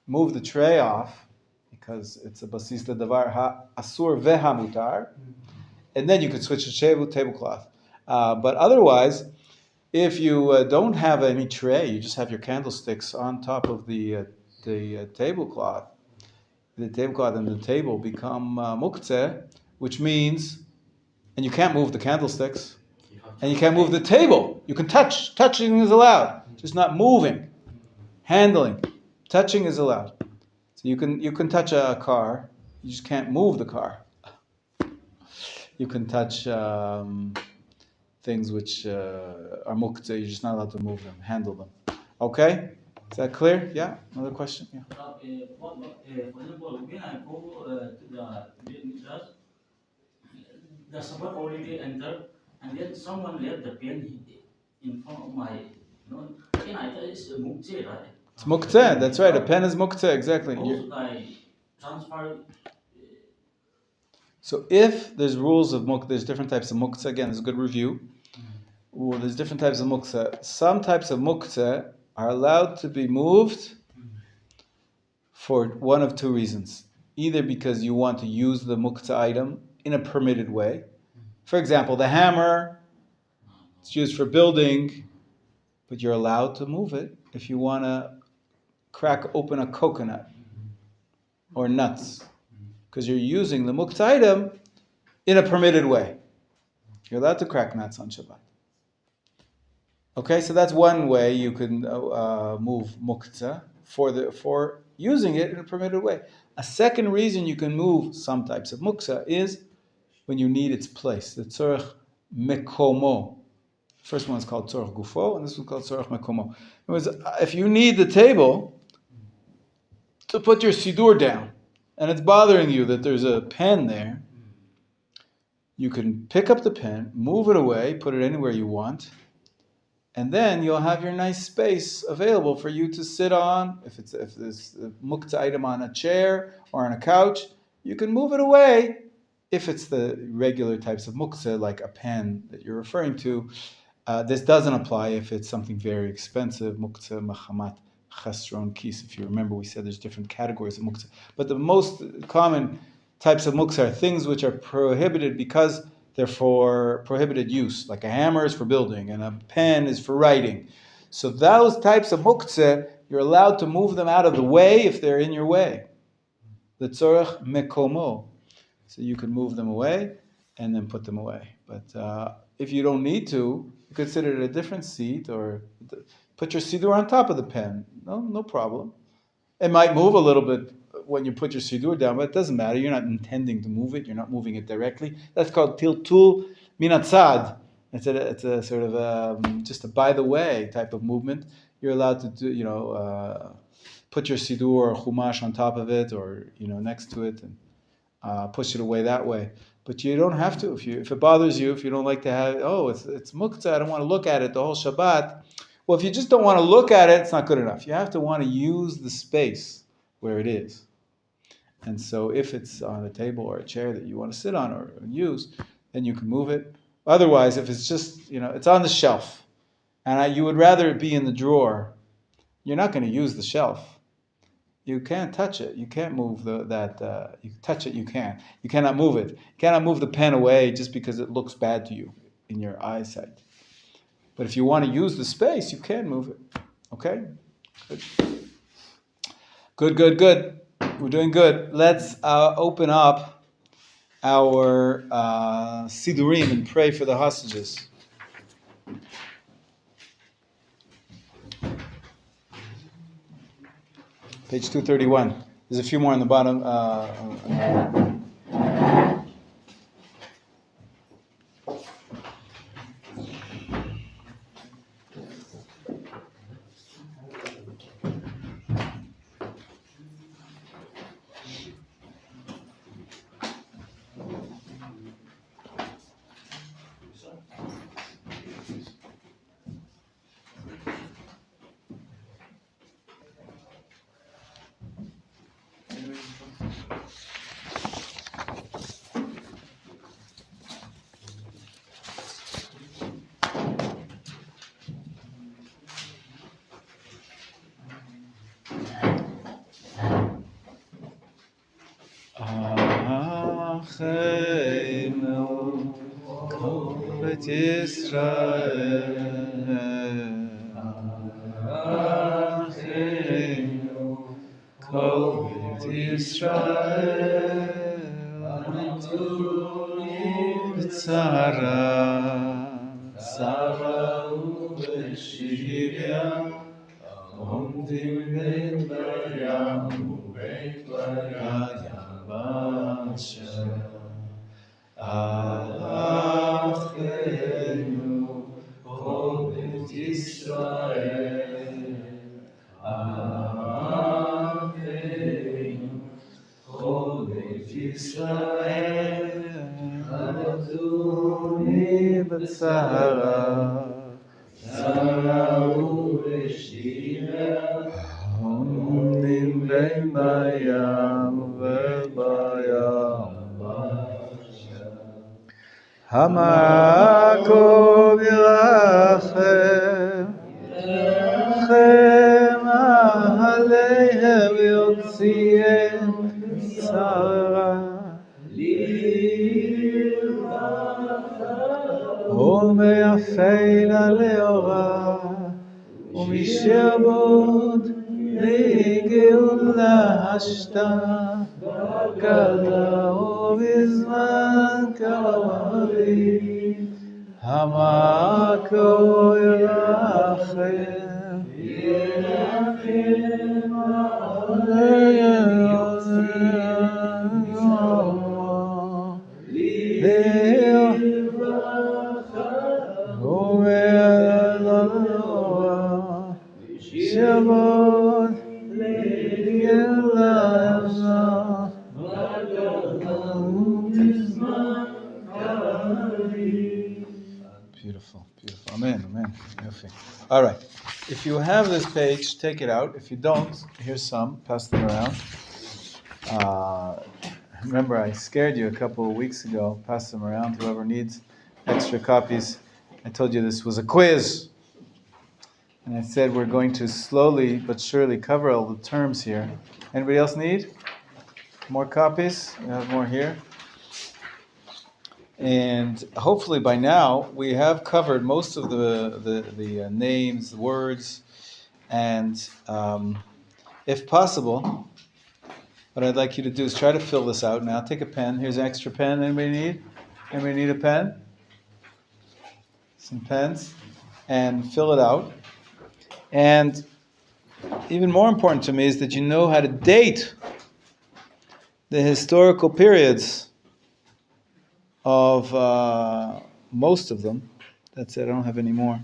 Move the tray off, because it's a basis ledavar asur vehamutar, and then you could switch the tablecloth. But otherwise, if you don't have any tray, you just have your candlesticks on top of the tablecloth. The tablecloth and the table become muktzeh, which means, and you can't move the candlesticks, and you can't move the table. You can touch. Touching is allowed, just not moving. Handling, touching is allowed. So you can touch a car, you just can't move the car. You can touch things which are muktzeh, you're just not allowed to move them, handle them. Okay? Is that clear? Yeah? Another question? Yeah. For example, when I go to the Midrash, the Shabbat already entered, and then someone left the pen in front of my, pen I thought it's muktzeh, right? It's muktzeh, that's right. A pen is muktzeh, exactly. Also, I transfer. So if there's rules of muktzeh, there's different types of muktzeh. Again, there's a good review. Well, there's different types of muktzeh. Some types of muktzeh are allowed to be moved for one of two reasons. Either because you want to use the muktzeh item in a permitted way. For example, the hammer, it's used for building, but you're allowed to move it if you want to crack open a coconut or nuts, because you're using the muktzeh item in a permitted way. You're allowed to crack nuts on Shabbat. Okay, so that's one way you can move muktzeh for using it in a permitted way. A second reason you can move some types of muktzeh is when you need its place. The tzorech mekomo, First one is called tzorach gufo, and this one is called tzorach mekomo. In other words, if you need the table to put your sidur down, and it's bothering you that there's a pen there, you can pick up the pen, move it away, put it anywhere you want, and then you'll have your nice space available for you to sit on. If there's a muktzah item on a chair or on a couch, you can move it away. If it's the regular types of muktzah, like a pen that you're referring to, this doesn't apply if it's something very expensive, muktzah, machamat, chesron, kis. If you remember, we said there's different categories of muktzah. But the most common types of muktzah are things which are prohibited because they're for prohibited use, like a hammer is for building and a pen is for writing. So those types of muktzah, you're allowed to move them out of the way if they're in your way. The tzorach mekomo. So you can move them away and then put them away. But if you don't need to, you could sit at a different seat or put your sidur on top of the pen. No problem. It might move a little bit when you put your sidur down, but it doesn't matter. You're not intending to move it. You're not moving it directly. That's called tiltul minatzad. It's a sort of just a by the way type of movement. You're allowed to do, put your sidur or chumash on top of it or next to it and push it away that way. But you don't have to. If it bothers you, if you don't like to have, it's muktzah, I don't want to look at it the whole Shabbat. Well, if you just don't want to look at it, it's not good enough. You have to want to use the space where it is. And so if it's on a table or a chair that you want to sit on or use, then you can move it. Otherwise, if it's just, it's on the shelf, and you would rather it be in the drawer, you're not going to use the shelf. You can't touch it. You can't move that. You touch it, you can. You cannot move it. You cannot move the pen away just because it looks bad to you in your eyesight. But if you want to use the space, you can move it. Okay? Good. We're doing good. Let's open up our sidurim and pray for the hostages. Page 231. There's a few more on the bottom. Achenu kol bet Yisrael Achenu kol bet Yisrael Anatuni b'tzara Tzara u'b'shivya Omdim ben Maryam u'ben Maryam Achenu kol bet Yisrael Achenu kol bet Yisrael Anatuni b'tzara Tzara u'b'shivya Omdim ben Maryam Hamako Birachem Rachem Aleihem Yotziem Tzara U'meyafeina leora U'mishabod Geula hashta kada ubizman karavi hamako yirachem aleihem Beautiful, beautiful. Amen, amen. Okay. All right. If you have this page, take it out. If you don't, here's some. Pass them around. Remember, I scared you a couple of weeks ago. Pass them around. Whoever needs extra copies. I told you this was a quiz. And I said we're going to slowly but surely cover all the terms here. Anybody else need more copies? We have more here. And hopefully by now we have covered most of the names, the words, and if possible, what I'd like you to do is try to fill this out now. Take a pen. Here's an extra pen. Anybody need? Anybody need a pen? Some pens, and fill it out. And even more important to me is that you know how to date the historical periods of most of them. That's it. I don't have any more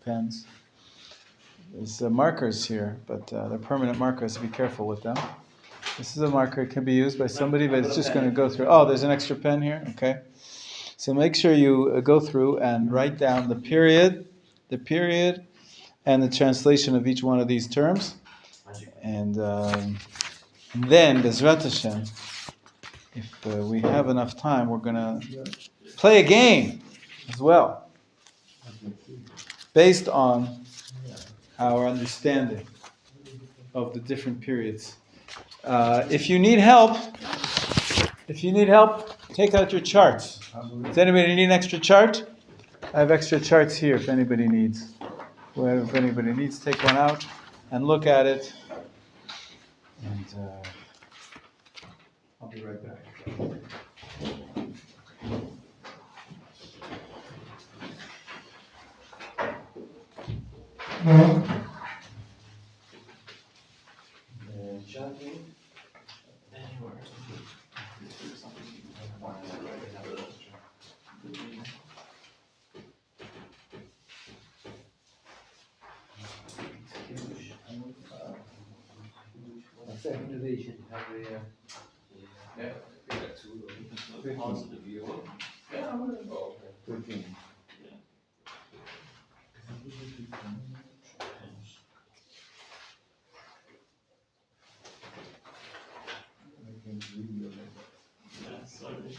pens. There's markers here, but they're permanent markers, so be careful with them. This is a marker. It can be used by somebody, but it's just going to go through. Oh, there's an extra pen here. Okay. So make sure you go through and write down the period, and the translation of each one of these terms. And then, Bezrat Hashem, if we have enough time, we're going to play a game as well, based on our understanding of the different periods. If you need help, take out your charts. Does anybody need an extra chart? I have extra charts here if anybody needs. If anybody needs, take one out and look at it. And I'll be right back. Anywhere. Yeah, I got two of them. Positive view. Yeah, I'm gonna go. 13. Yeah, sorry.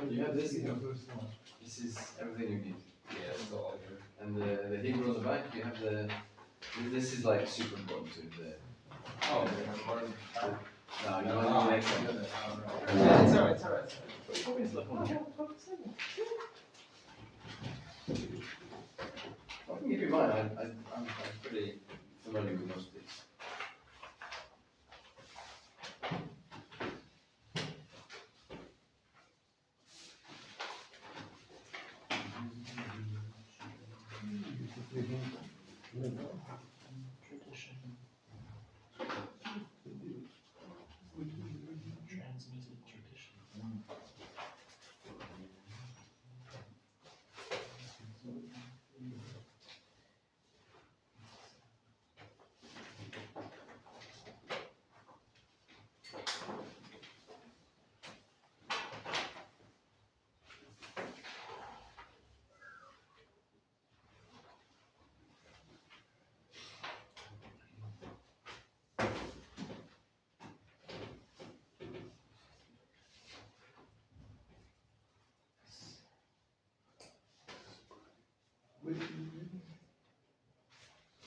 You have this, this is everything you need. Yeah, it's all here. And the Hebrew on the back, you have this is like super important to the. Oh, they have part of No, you want the next one. Yeah, it's alright, it's alright. Always look on here. I can give you mine. I'm pretty familiar with most of these. Tradition. Transmitted tradition.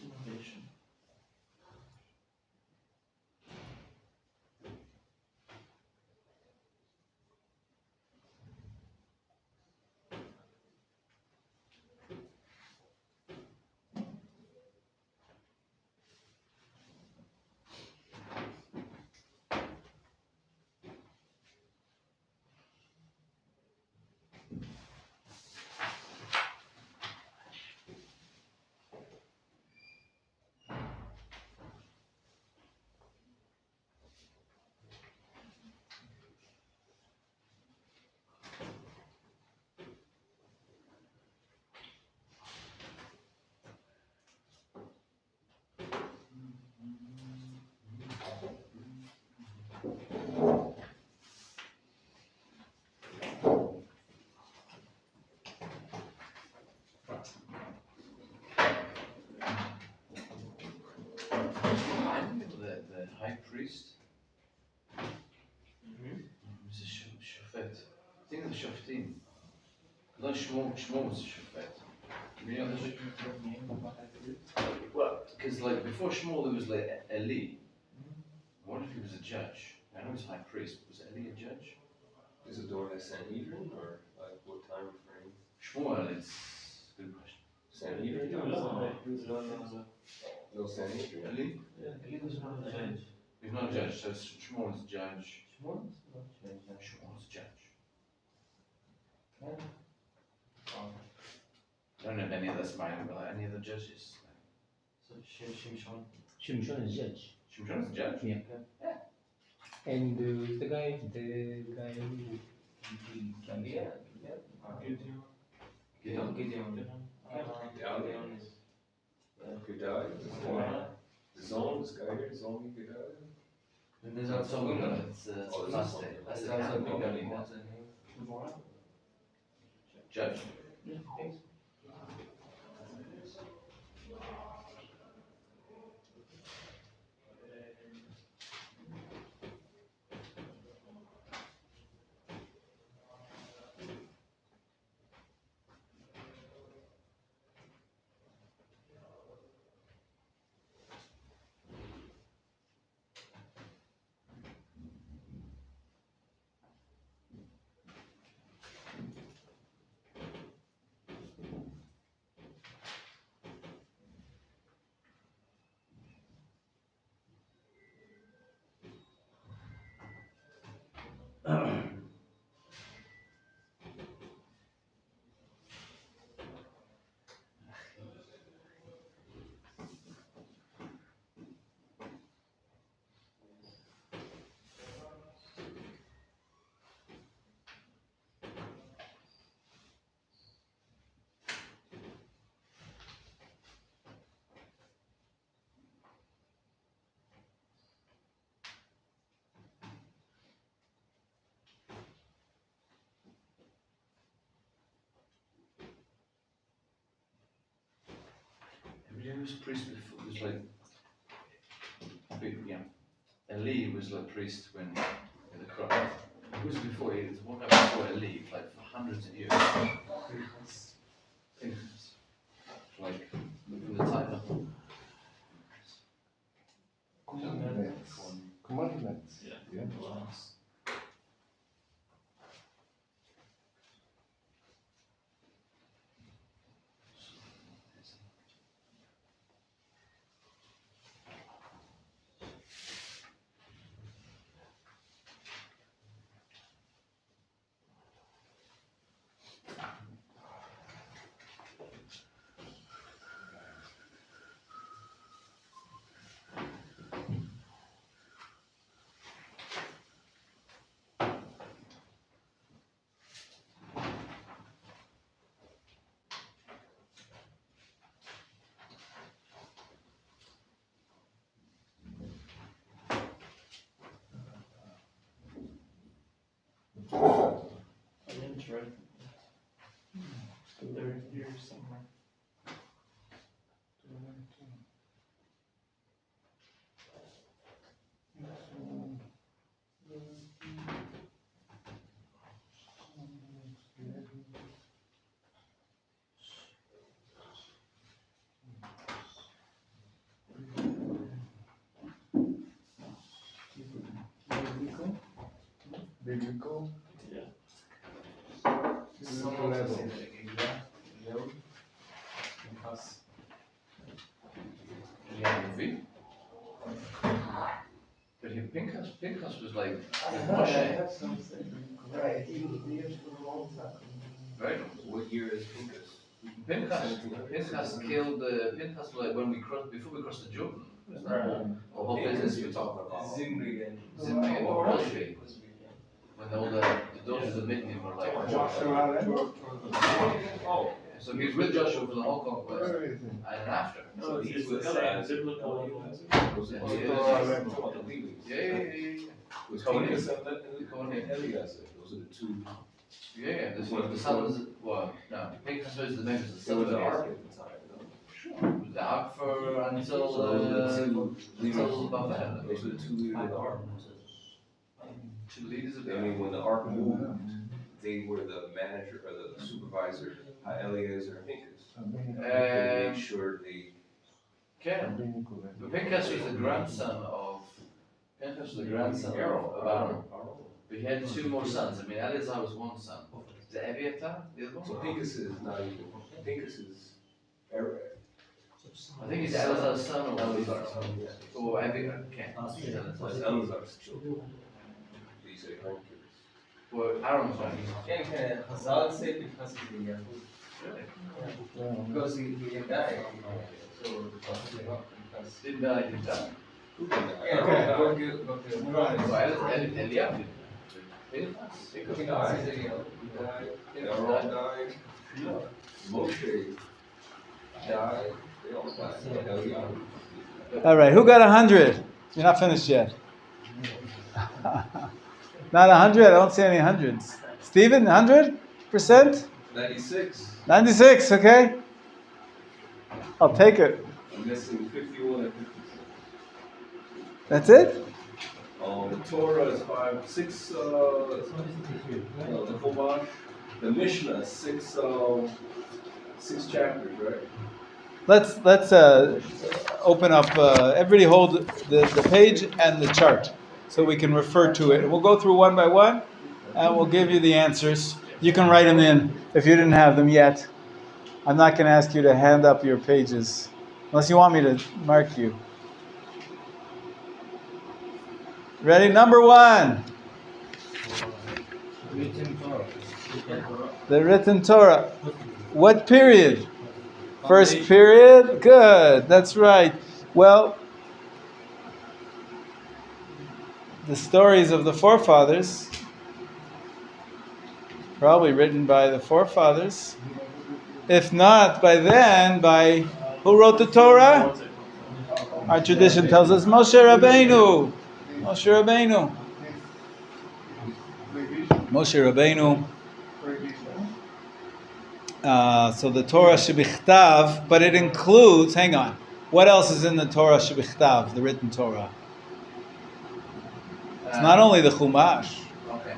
Innovation. priest. He was a shofet. Think of the shoftim. Not Shmuel was a shofet. You know this? Well, because like before Shmuel there was like Eli. I wonder if he was a judge. I know he was high priest, but was Eli a judge? Is it during the Sanhedrin or like what time frame? Shmuel, it's a good question. Sanhedrin? No Sanhedrin. Eli? He was not a judge. He's not a judge, so Shmuel is a judge. Shmuel is not judge. Shmuel is a judge. Yeah. I don't know if any of this might be like any of the judges. So Shimshon. Shimshon is judge. Shimshon is a judge? Yeah. And the guy who Gideon. Gedaliah. Zon, this guy here, Zon Gedaliah. And there's That's also all we know. Gideon. It's Oh, this last is day. something. That's There's the also count. Gideon. What's his name? Judge. Who was priest before? It was like, yeah. Eli was like priest when in the cross. Who was before? It was one guy before Eli, like for hundreds of years. Pinchas. Like from the time of Commandments. Yeah. I didn't try. They're here somewhere. Biblical. Yeah. Biblical level. Levi. But he, Pinchas was like Moshe. Very long. What year is Pinchas? Pinchas killed Pinchas like when we crossed before we crossed the Jordan. Wasn't that Right. the whole business You're talking about. Zimri then. Zimri and Cosby, when all the daughters of Midian were like Oh. so he was with Joshua for the whole conquest Where is it? and after. So It's he's the with same biblical. Was it? Yeah. Was Cohen. Pinchas and Cohen. Eliezer, those are the two. Yeah, this was the sons. Well, no, Pinchas was the members of the There was sons an of ark Israel. at the time, no? The Akfer until Babel. Those are the 2 leaders of the ark. 2 leaders of I mean, when the ark moved, they were the manager or the supervisor, Eliezer and Pinchas. They made sure they. כן. But Pinchas was the grandson of Aaron. But he had 2 more sons. I mean, Eleazar was 1 son. The Abiathar, the other So one? Pinchas is not even. Pinchas is. I think he's Eleazar's son or Eleazar's son. Or Abiathar, okay. That's Eleazar's children. These say grandkids. Or Aaron's son. כן, חז"ל say because of the Yahoo. Really? Because he died. So because Didn't die, didn't die. yeah, So Eliab did. He died. Aaron died. Moshe died. They all died. Eliab. All right, who got 100? You're not finished yet. Not 100? I don't see any hundreds. Stephen, 100%? 96. 96, okay. I'll take it. I'm missing 51 and 56. That's it? The Torah is 5, 6, the Chumash, the Mishnah is 6 chapters, right? Let's open up, everybody hold the page and the chart so we can refer to it. We'll go through one by one and we'll give you the answers. You can write them in if you didn't have them yet. I'm not going to ask you to hand up your pages unless you want me to mark you. Ready? Number 1. The written Torah. What period? First period? Good. That's right. Well, the stories of the forefathers, probably written by the forefathers. If not by then, by who wrote the Torah? Our tradition tells us Moshe Rabbeinu. Moshe Rabbeinu. Moshe Rabbeinu. So the Torah shebichtav, but it includes, hang on, what else is in the Torah shebichtav, the written Torah? It's not only the Chumash. Okay.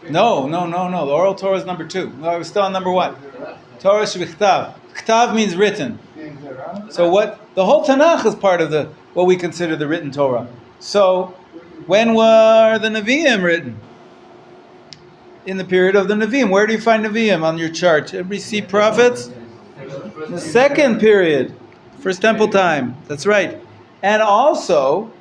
No. The oral Torah is number 2. No, I was still on number 1. Torah shebichtav. Chtav means written. So the whole Tanakh is part of what we consider the written Torah. So when were the Nevi'im written? In the period of the Nevi'im. Where do you find Nevi'im on your chart? Everybody see prophets? The second period. First temple time. That's right. And also,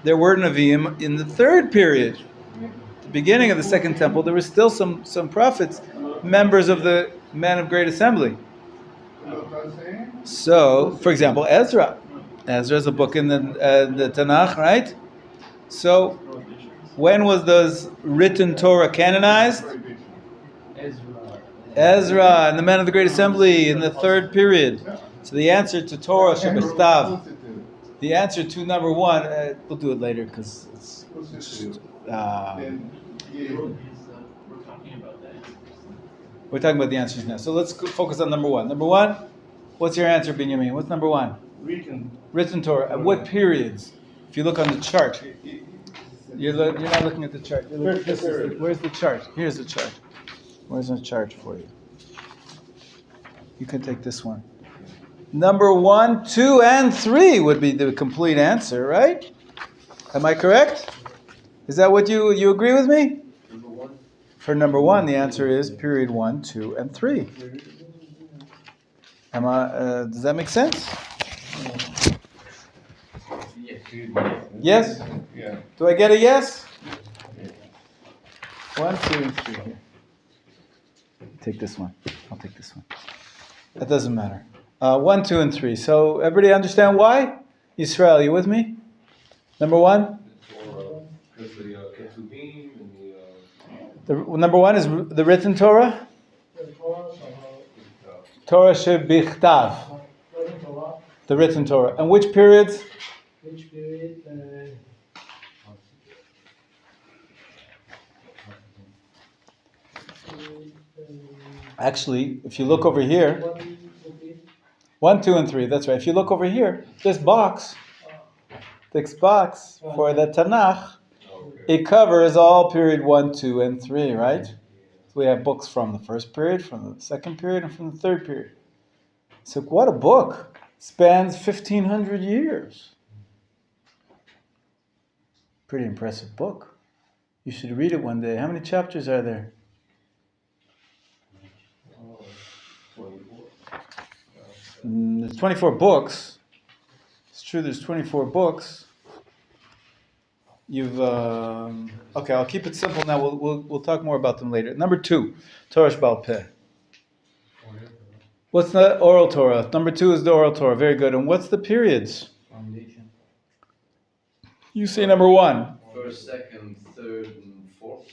there were Nevi'im in the third period. At the beginning of the second temple, there were still some prophets, members of the Men of Great Assembly. So, for example, Ezra. Ezra is a book in the Tanakh, right? So, when was those written Torah canonized? Ezra and the Men of the Great Assembly in the third period. So the answer to Torah shebichtav, the answer to number 1, we'll do it later because it's. We're talking about the answers now. So let's focus on number 1. Number 1, what's your answer, Binyamin? What's number 1? Written Torah. At what periods? If you look on the chart. You're not looking at the chart. Where's the chart? Here's the chart. Where's the chart for you? You can take this one. Number 1, 2, and 3 would be the complete answer, right? Am I correct? Is that what you agree with me? For number 1, the answer is period 1, 2, and 3. Does that make sense? Yes? Yeah. Do I get a yes? 1, 2, and 3 here. Take this one. I'll take this one. That doesn't matter. 1, 2, and 3. So everybody understand why? Yisrael, you with me? Number 1? Because the Ketuvim and Number 1 is the written Torah. Torah shebichtav. The written Torah. And which periods? Which period? Actually, if you look over here, 1, 2, and 3. That's right. If you look over here, this box for the Tanakh, it covers all period 1, 2, and 3, right? So we have books from the first period, from the second period, and from the third period. So what a book. Spans 1,500 years. Pretty impressive book. You should read it one day. How many chapters are there? 24. There's 24 books. It's true, there's 24 books. You've okay. I'll keep it simple now. We'll talk more about them later. Number 2, Torah Sheba'al Peh. What's the oral Torah? Number 2 is the oral Torah. Very good. And what's the periods? Foundation. You say number 1. First, second, third, and fourth.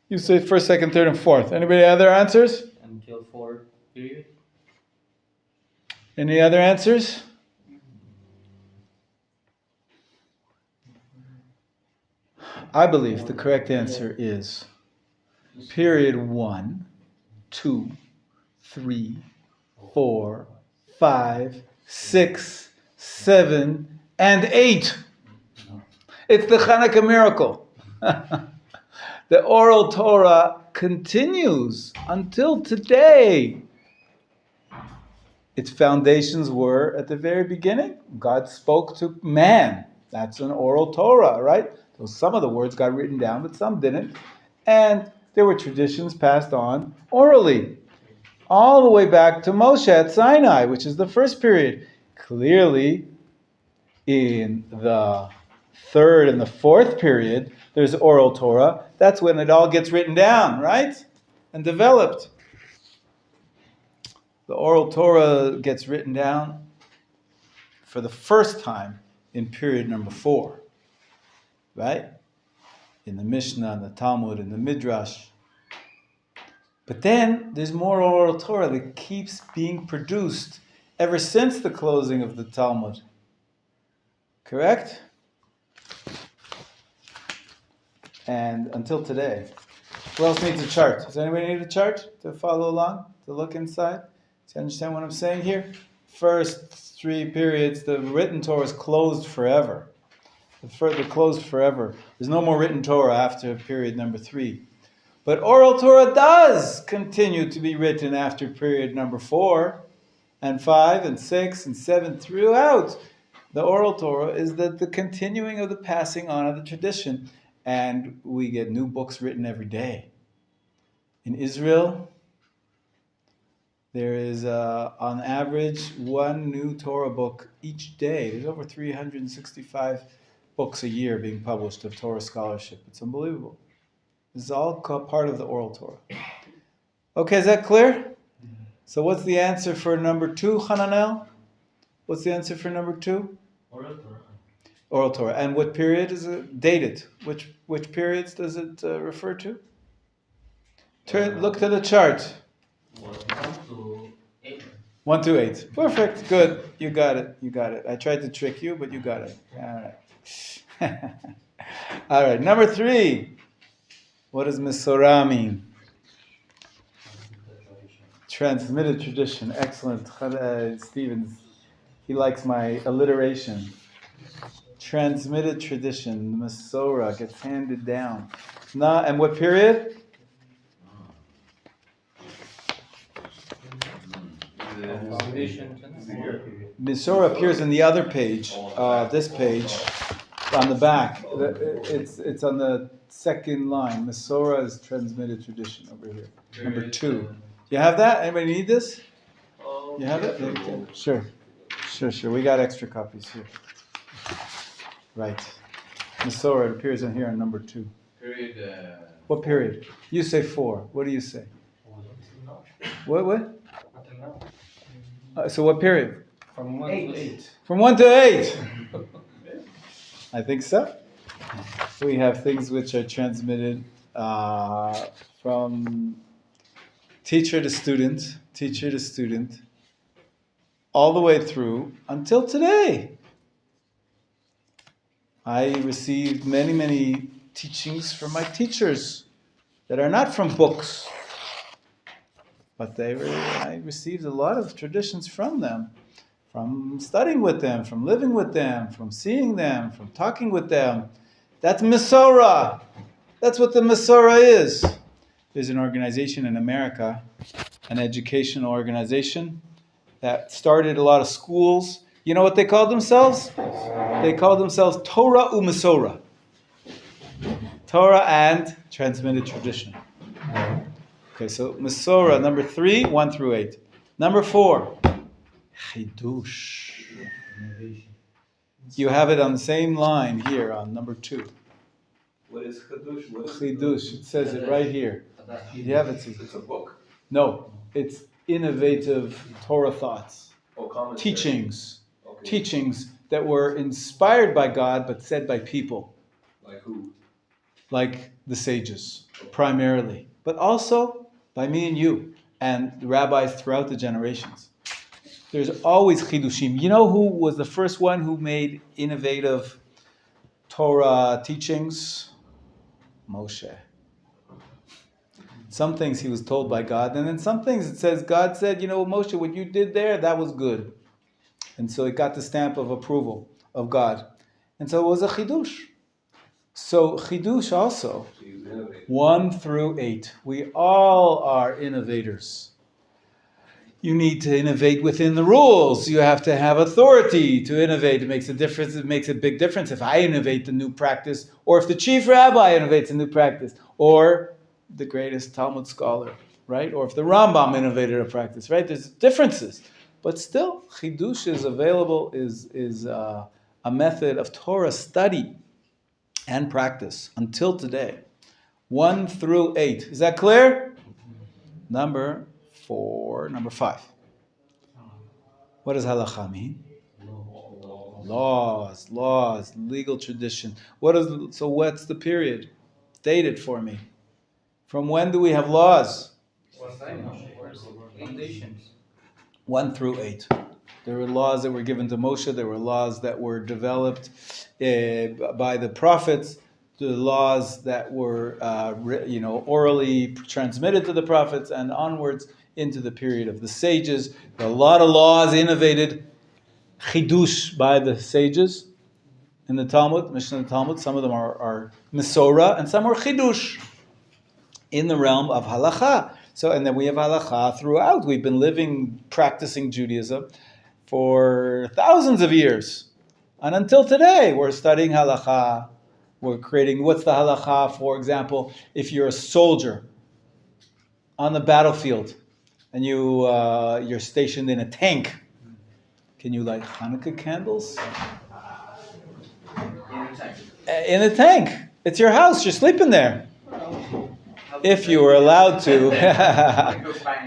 You say first, second, third, and fourth. Anybody other answers? Until 4th period. Any other answers? I believe the correct answer is period 1, 2, 3, 4, 5, 6, 7, and 8. It's the Hanukkah miracle. The oral Torah continues until today. Its foundations were at the very beginning. God spoke to man. That's an oral Torah, right? So some of the words got written down, but some didn't. And there were traditions passed on orally, all the way back to Moshe at Sinai, which is the first period. Clearly, in the third and the fourth period, there's oral Torah. That's when it all gets written down, right? And developed. The oral Torah gets written down for the first time in period number 4, right? In the Mishnah, in the Talmud, in the Midrash. But then there's more oral Torah that keeps being produced ever since the closing of the Talmud. Correct? And until today. Who else needs a chart? Does anybody need a chart to follow along, to look inside? Do you understand what I'm saying here? First 3 periods, the written Torah is closed forever. They're closed forever. There's no more written Torah after period number 3. But oral Torah does continue to be written after period number 4 and 5 and 6 and 7 throughout. The oral Torah is the continuing of the passing on of the tradition. And we get new books written every day. In Israel, there is, on average, 1 new Torah book each day. There's over 365 books a year being published of Torah scholarship. It's unbelievable. This is all part of the oral Torah. Okay, is that clear? So what's the answer for number 2, Hananel? What's the answer for number 2? Oral Torah. Oral Torah. And what period is it dated? Which periods does it refer to? Look to the chart. 1 to 8. 1 to 8. Perfect. Good. You got it. I tried to trick you, but you got it. All right. All right. Number 3. What does Mesorah mean? Transmitted tradition. Excellent. Stevens, he likes my alliteration. Transmitted tradition. The Mesorah gets handed down. And what period? Mesorah appears in the other page, this page, on the back. It's on the second line. Mesorah is transmitted tradition over here. Number 2. Do you have that? Anybody need this? You have it? Okay. Sure. We got extra copies here. Right. Mesorah, it appears in here on number 2. Period. What period? You say 4. What do you say? What? So what period? From 1 to 8. From 1 to 8. I think so. We have things which are transmitted from teacher to student, all the way through until today. I received many, many teachings from my teachers that are not from books, but I received a lot of traditions from them. from studying with them, from living with them, from seeing them, from talking with them. That's Masorah. That's what the Masorah is. There's an organization in America, an educational organization that started a lot of schools. You know what they called themselves? They called themselves Torah U'Masorah. Torah and transmitted tradition. Okay, so Masorah, number 3, 1 through 8. Number 4, Chidush. You have it on the same line here on number 2. What is Chidush? What is Chidush, it says it right here. You have it. It's a book? No, it's innovative Torah thoughts. Oh, commentary. Teachings. Okay. Teachings that were inspired by God but said by people. Like who? Like the sages, primarily. But also by me and you and the rabbis throughout the generations. There's always chidushim. You know who was the first one who made innovative Torah teachings? Moshe. Some things he was told by God, and then some things it says God said, you know, Moshe, what you did there, that was good. And so it got the stamp of approval of God. And so it was a chidush. So chidush also, 1 through 8. We all are innovators. You need to innovate within the rules. You have to have authority to innovate. It makes a difference. It makes a big difference if I innovate the new practice, or if the chief rabbi innovates a new practice, or the greatest Talmud scholar, right? Or if the Rambam innovated a practice, right? There's differences. But still, chidush is available, is a method of Torah study and practice until today. 1 through 8. Is that clear? Number 5. What does halacha mean? Laws, legal tradition. So what's the period? Date it for me. From when do we have laws? 1 through 8. There were laws that were given to Moshe. There were laws that were developed by the prophets. The laws that were, orally transmitted to the prophets and onwards into the period of the sages. There are a lot of laws innovated, chidush, by the sages in the Talmud, Mishnah and Talmud. Some of them are Masorah, and some are chidush in the realm of halacha. So, and then we have halacha throughout. We've been practicing Judaism for thousands of years. And until today, we're studying halacha. We're creating, what's the halacha, for example, if you're a soldier on the battlefield and you're stationed in a tank, can you light Hanukkah candles? In a tank. It's your house, you're sleeping there. If you were allowed to.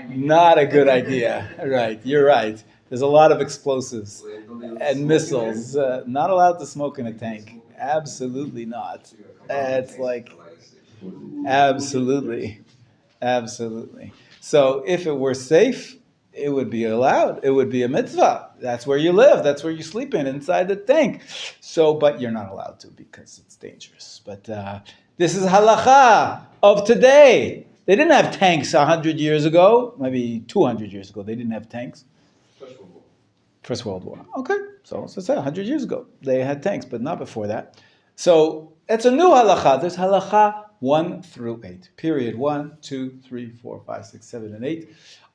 Not a good idea. Right, you're right. There's a lot of explosives and missiles. Not allowed to smoke in a tank. Absolutely not. It's like, absolutely. So if it were safe, it would be allowed. It would be a mitzvah. That's where you live. That's where you sleep inside the tank. So, but you're not allowed to because it's dangerous. But this is halacha of today. They didn't have tanks 100 years ago, maybe 200 years ago. They didn't have tanks. First World War. Okay, so it's 100 years ago. They had tanks, but not before that. So it's a new halacha. There's halacha 1 through 8. Period 1, 2, 3, 4, 5, 6, 7, and 8.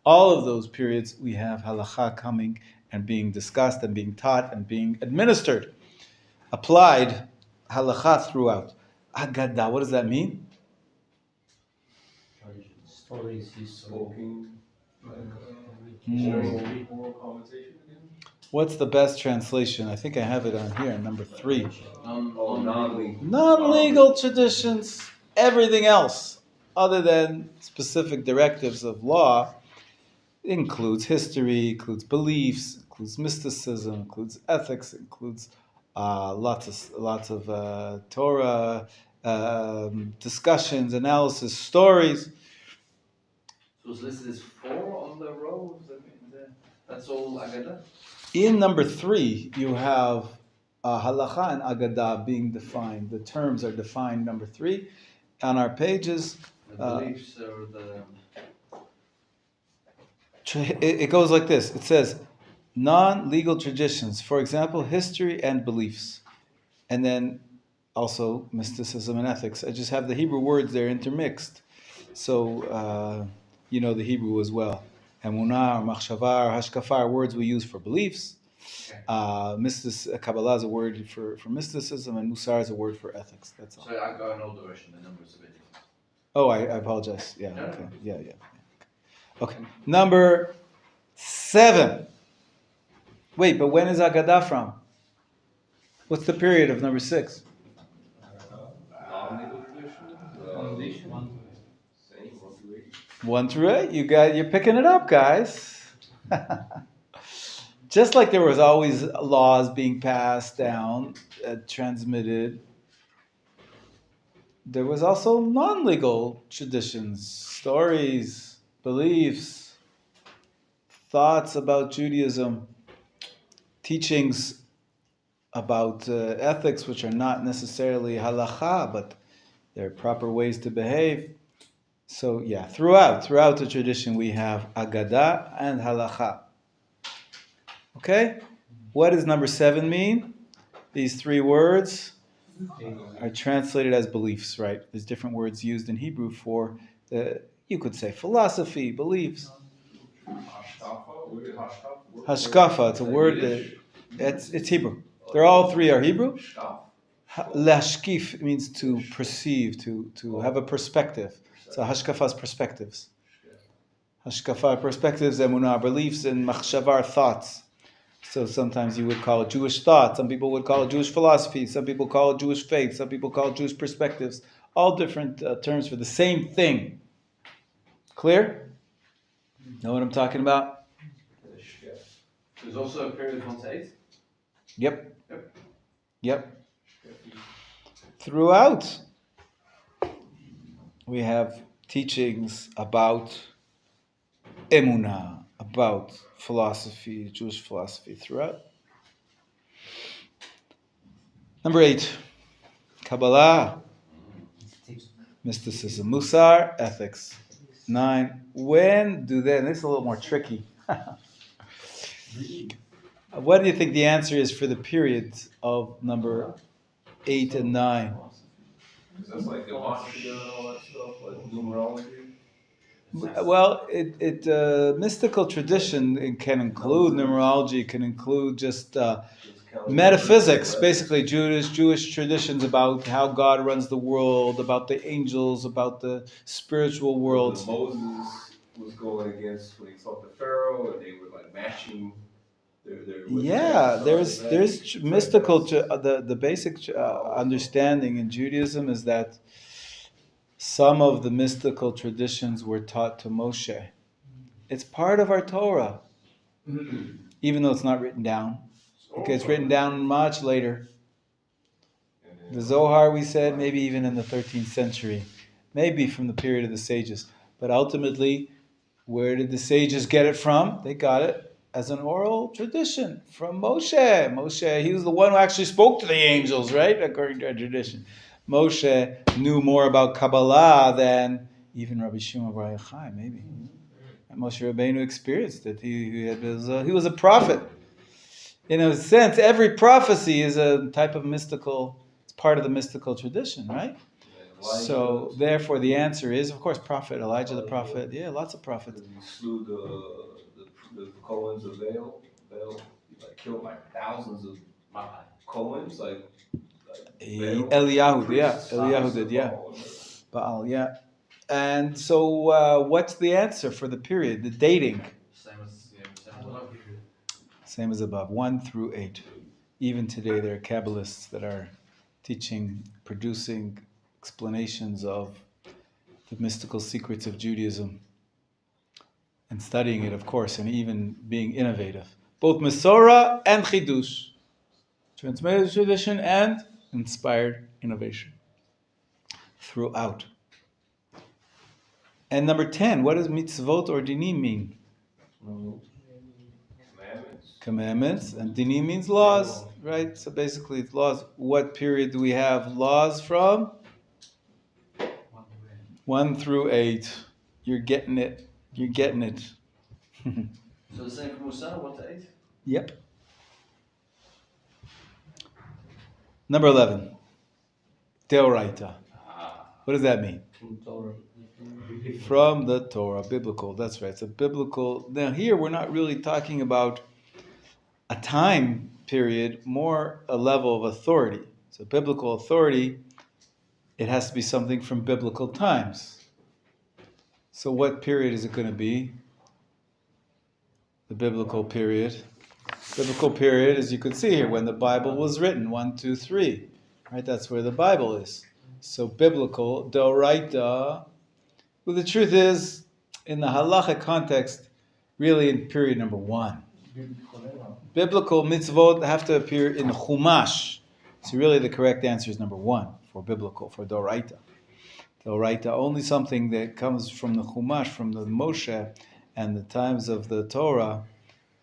All of those periods we have halacha coming and being discussed and being taught and being administered. Applied halacha throughout. Agadah, what does that mean? Stories, Spoken, oral conversation again? What's the best translation? I think I have it on here, number 3. Non-legal. Non-legal traditions. Everything else, other than specific directives of law, includes history, includes beliefs, includes mysticism, includes ethics, includes lots of Torah discussions, analysis, stories. So it's listed as 4 on the row. That's all Agadah? In number 3, you have halacha and agadah being defined. The terms are defined. Number 3 on our pages. The beliefs or the... It goes like this. It says, non-legal traditions, for example, history and beliefs, and then also mysticism and ethics. I just have the Hebrew words there intermixed, so you know the Hebrew as well. Emunah, or machshava, or hashkafa are words we use for beliefs. Kabbalah is a word for mysticism, and Musar is a word for ethics. That's all. So I go in all direction, the numbers a bit different. Oh, I apologize. Yeah, No. okay. Yeah. Okay. Number 7. Wait, but when is Agadah from? What's the period of number 6? Non-legal tradition. Same, 1 through 8. 1 through 8. You're picking it up, guys. Just like there was always laws being passed down, transmitted, there was also non-legal traditions, stories, beliefs, thoughts about Judaism, teachings about ethics, which are not necessarily halacha, but they're proper ways to behave. So yeah, throughout the tradition we have Agadah and halacha. Okay? What does number 7 mean? These 3 words are translated as beliefs, right? There's different words used in Hebrew for, you could say philosophy, beliefs. Hashkafa, it's a word that, it's Hebrew. They're all 3 are Hebrew. Lashkif means to perceive, to have a perspective. So hashkafa is perspectives. Hashkafa perspectives, emunah beliefs, and machshava thoughts. So sometimes you would call it Jewish thought. Some people would call it Jewish philosophy. Some people call it Jewish faith. Some people call it Jewish perspectives. All different terms for the same thing. Clear? Know what I'm talking about? There's also a period of 1 to 8? Yep. Throughout, we have teachings about emunah, about philosophy, Jewish philosophy throughout. Number 8, Kabbalah, mysticism, Musar, ethics. 9, when do they, and this is a little more tricky. What do you think the answer is for the period of number 8 and 9? That's like the Machon and all that stuff, like numerology. Well, mystical tradition can include numerology, can include just metaphysics, basically Jewish traditions about how God runs the world, about the angels, about the spiritual world. Moses was going against when he talked to Pharaoh, and they were like matching their Yeah, there's mystical. The basic understanding in Judaism is that some of the mystical traditions were taught to Moshe. It's part of our Torah, even though it's not written down. Okay, it's written down much later. The Zohar, we said, maybe even in the 13th century, maybe from the period of the sages. But ultimately, where did the sages get it from? They got it as an oral tradition from Moshe. Moshe, he was the one who actually spoke to the angels, right? According to our tradition. Moshe knew more about Kabbalah than even Rabbi Shimon Bar Yochai, maybe. And Moshe Rabbeinu experienced it. He was a prophet. In a sense, every prophecy is a type of mystical, it's part of the mystical tradition, right? So, therefore, the answer is, of course, prophet, Elijah the prophet. Yeah, lots of prophets. He slew the Cohens of Baal. He killed thousands of Cohens, Eliyahu, yeah. Eliyahu did, yeah. Baal, yeah. And so, what's the answer for the period, the dating? Same as above, 1 through 8. Even today, there are Kabbalists that are teaching, producing explanations of the mystical secrets of Judaism and studying it, of course, and even being innovative. Both Mesorah and Chidush. Transmitted tradition and inspired innovation throughout. And number 10, what does mitzvot or dinim mean? Commandments. And dinim means laws, right? So basically it's laws. What period do we have laws from? 1 through 8. You're getting it. So the same for Musa, 1 to 8? Yep. Number 11. Deoraita. What does that mean? From the Torah, biblical. That's right. It's a biblical. Now here we're not really talking about a time period, more a level of authority. So biblical authority, it has to be something from biblical times. So what period is it going to be? The biblical period. Biblical period, as you can see here, when the Bible was written, 1, 2, 3. Right? That's where the Bible is. So biblical, Doraita. Well, the truth is, in the halacha context, really in period number 1. Biblical mitzvot have to appear in Chumash. So really the correct answer is number 1 for biblical, for Doraita. Doraita, only something that comes from the Chumash, from the Moshe and the times of the Torah,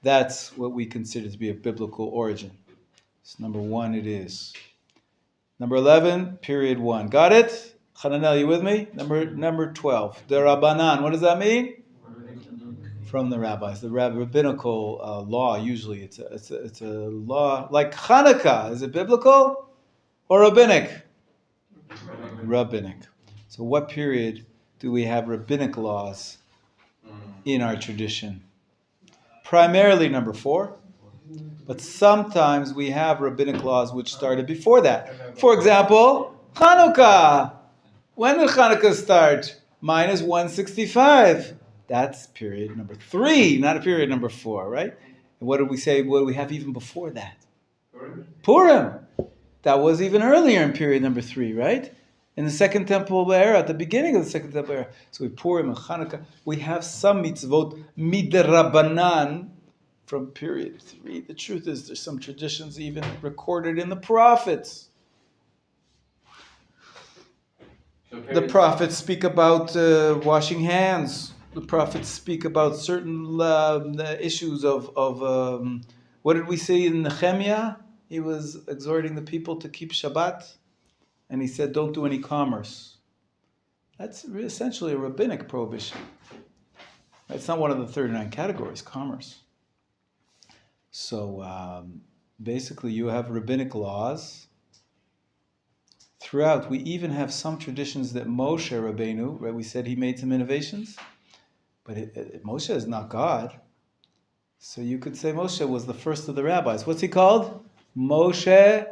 that's what we consider to be a biblical origin. So number 1 it is. Number 11, period 1. Got it? Hananel, you with me? Number 12. The Rabbanan, what does that mean? From the rabbis. The rabbinical law, usually it's a law like Hanukkah. Is it biblical or rabbinic? Rabbinic. So what period do we have rabbinic laws in our tradition? Primarily number 4. But sometimes we have rabbinic laws which started before that. For example, Hanukkah. When did Hanukkah start? Minus 165. That's period number 3, not a period number 4, right? And what did we say? What do we have even before that? Purim. That was even earlier in period number 3, right? In the Second Temple era, at the beginning of the Second Temple era. So we Purim and Hanukkah. We have some mitzvot midrabanan from period 3. The truth is there's some traditions even recorded in the prophets. The prophets speak about washing hands. The prophets speak about certain issues of what did we say in Nehemiah? He was exhorting the people to keep Shabbat. And he said, don't do any commerce. That's essentially a rabbinic prohibition. It's not one of the 39 categories, commerce. So basically you have rabbinic laws. Throughout, we even have some traditions that Moshe Rabbeinu, right, we said he made some innovations, but Moshe is not God. So you could say Moshe was the first of the rabbis. What's he called? Moshe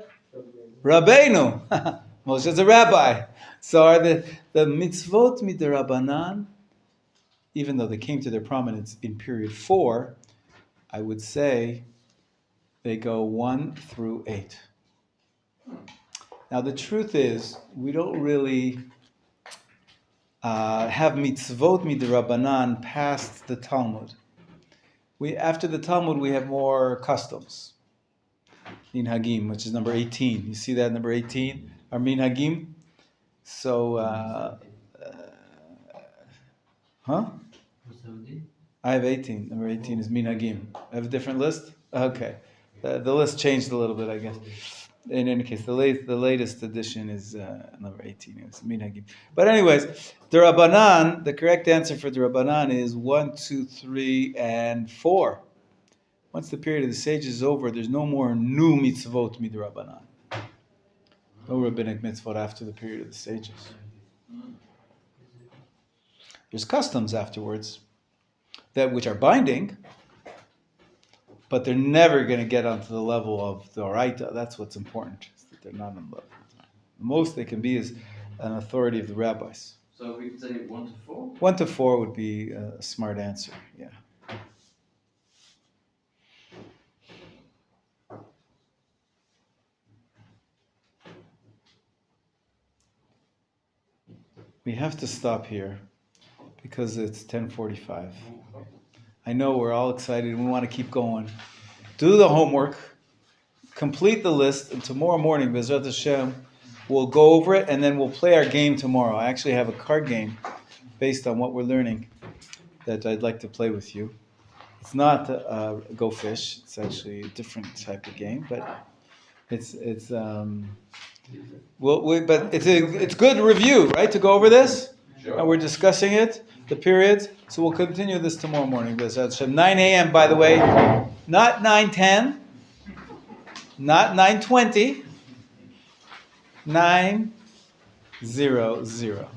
Rabbeinu. Moshe is a rabbi. So are the mitzvot midrabanan, even though they came to their prominence in period 4, I would say they go 1 through 8. Now the truth is, we don't really have mitzvot midrabanan past the Talmud. After the Talmud, we have more customs. Minhagim, which is number 18. You see that number 18? Our minhagim. So, I have 18. Number 18 is minhagim. I have a different list? Okay. The list changed a little bit, I guess. In any case, the latest edition is number 18. It's minhagim. But anyways, the Rabbanan, the correct answer for the Rabbanan is 1, 2, 3, and 4. Once the period of the sages is over, there's no more new mitzvot midrabanan. No rabbinic mitzvot after the period of the sages. There's customs afterwards, which are binding, but they're never going to get onto the level of the Oraita. That's what's important, is that they're not on the level. The most they can be is an authority of the rabbis. So we could say 1 to 4? 1 to 4 would be a smart answer, yeah. We have to stop here because it's 10:45. I know we're all excited. We want to keep going. Do the homework, complete the list, and tomorrow morning, B'ezrat Hashem, we'll go over it, and then we'll play our game tomorrow. I actually have a card game based on what we're learning that I'd like to play with you. It's not Go Fish. It's actually a different type of game, but it's good review, right? To go over this, Sure. and we're discussing it. the periods. So we'll continue this tomorrow morning. 9 a.m., by the way, not 9:10, not 9:20, 9:00.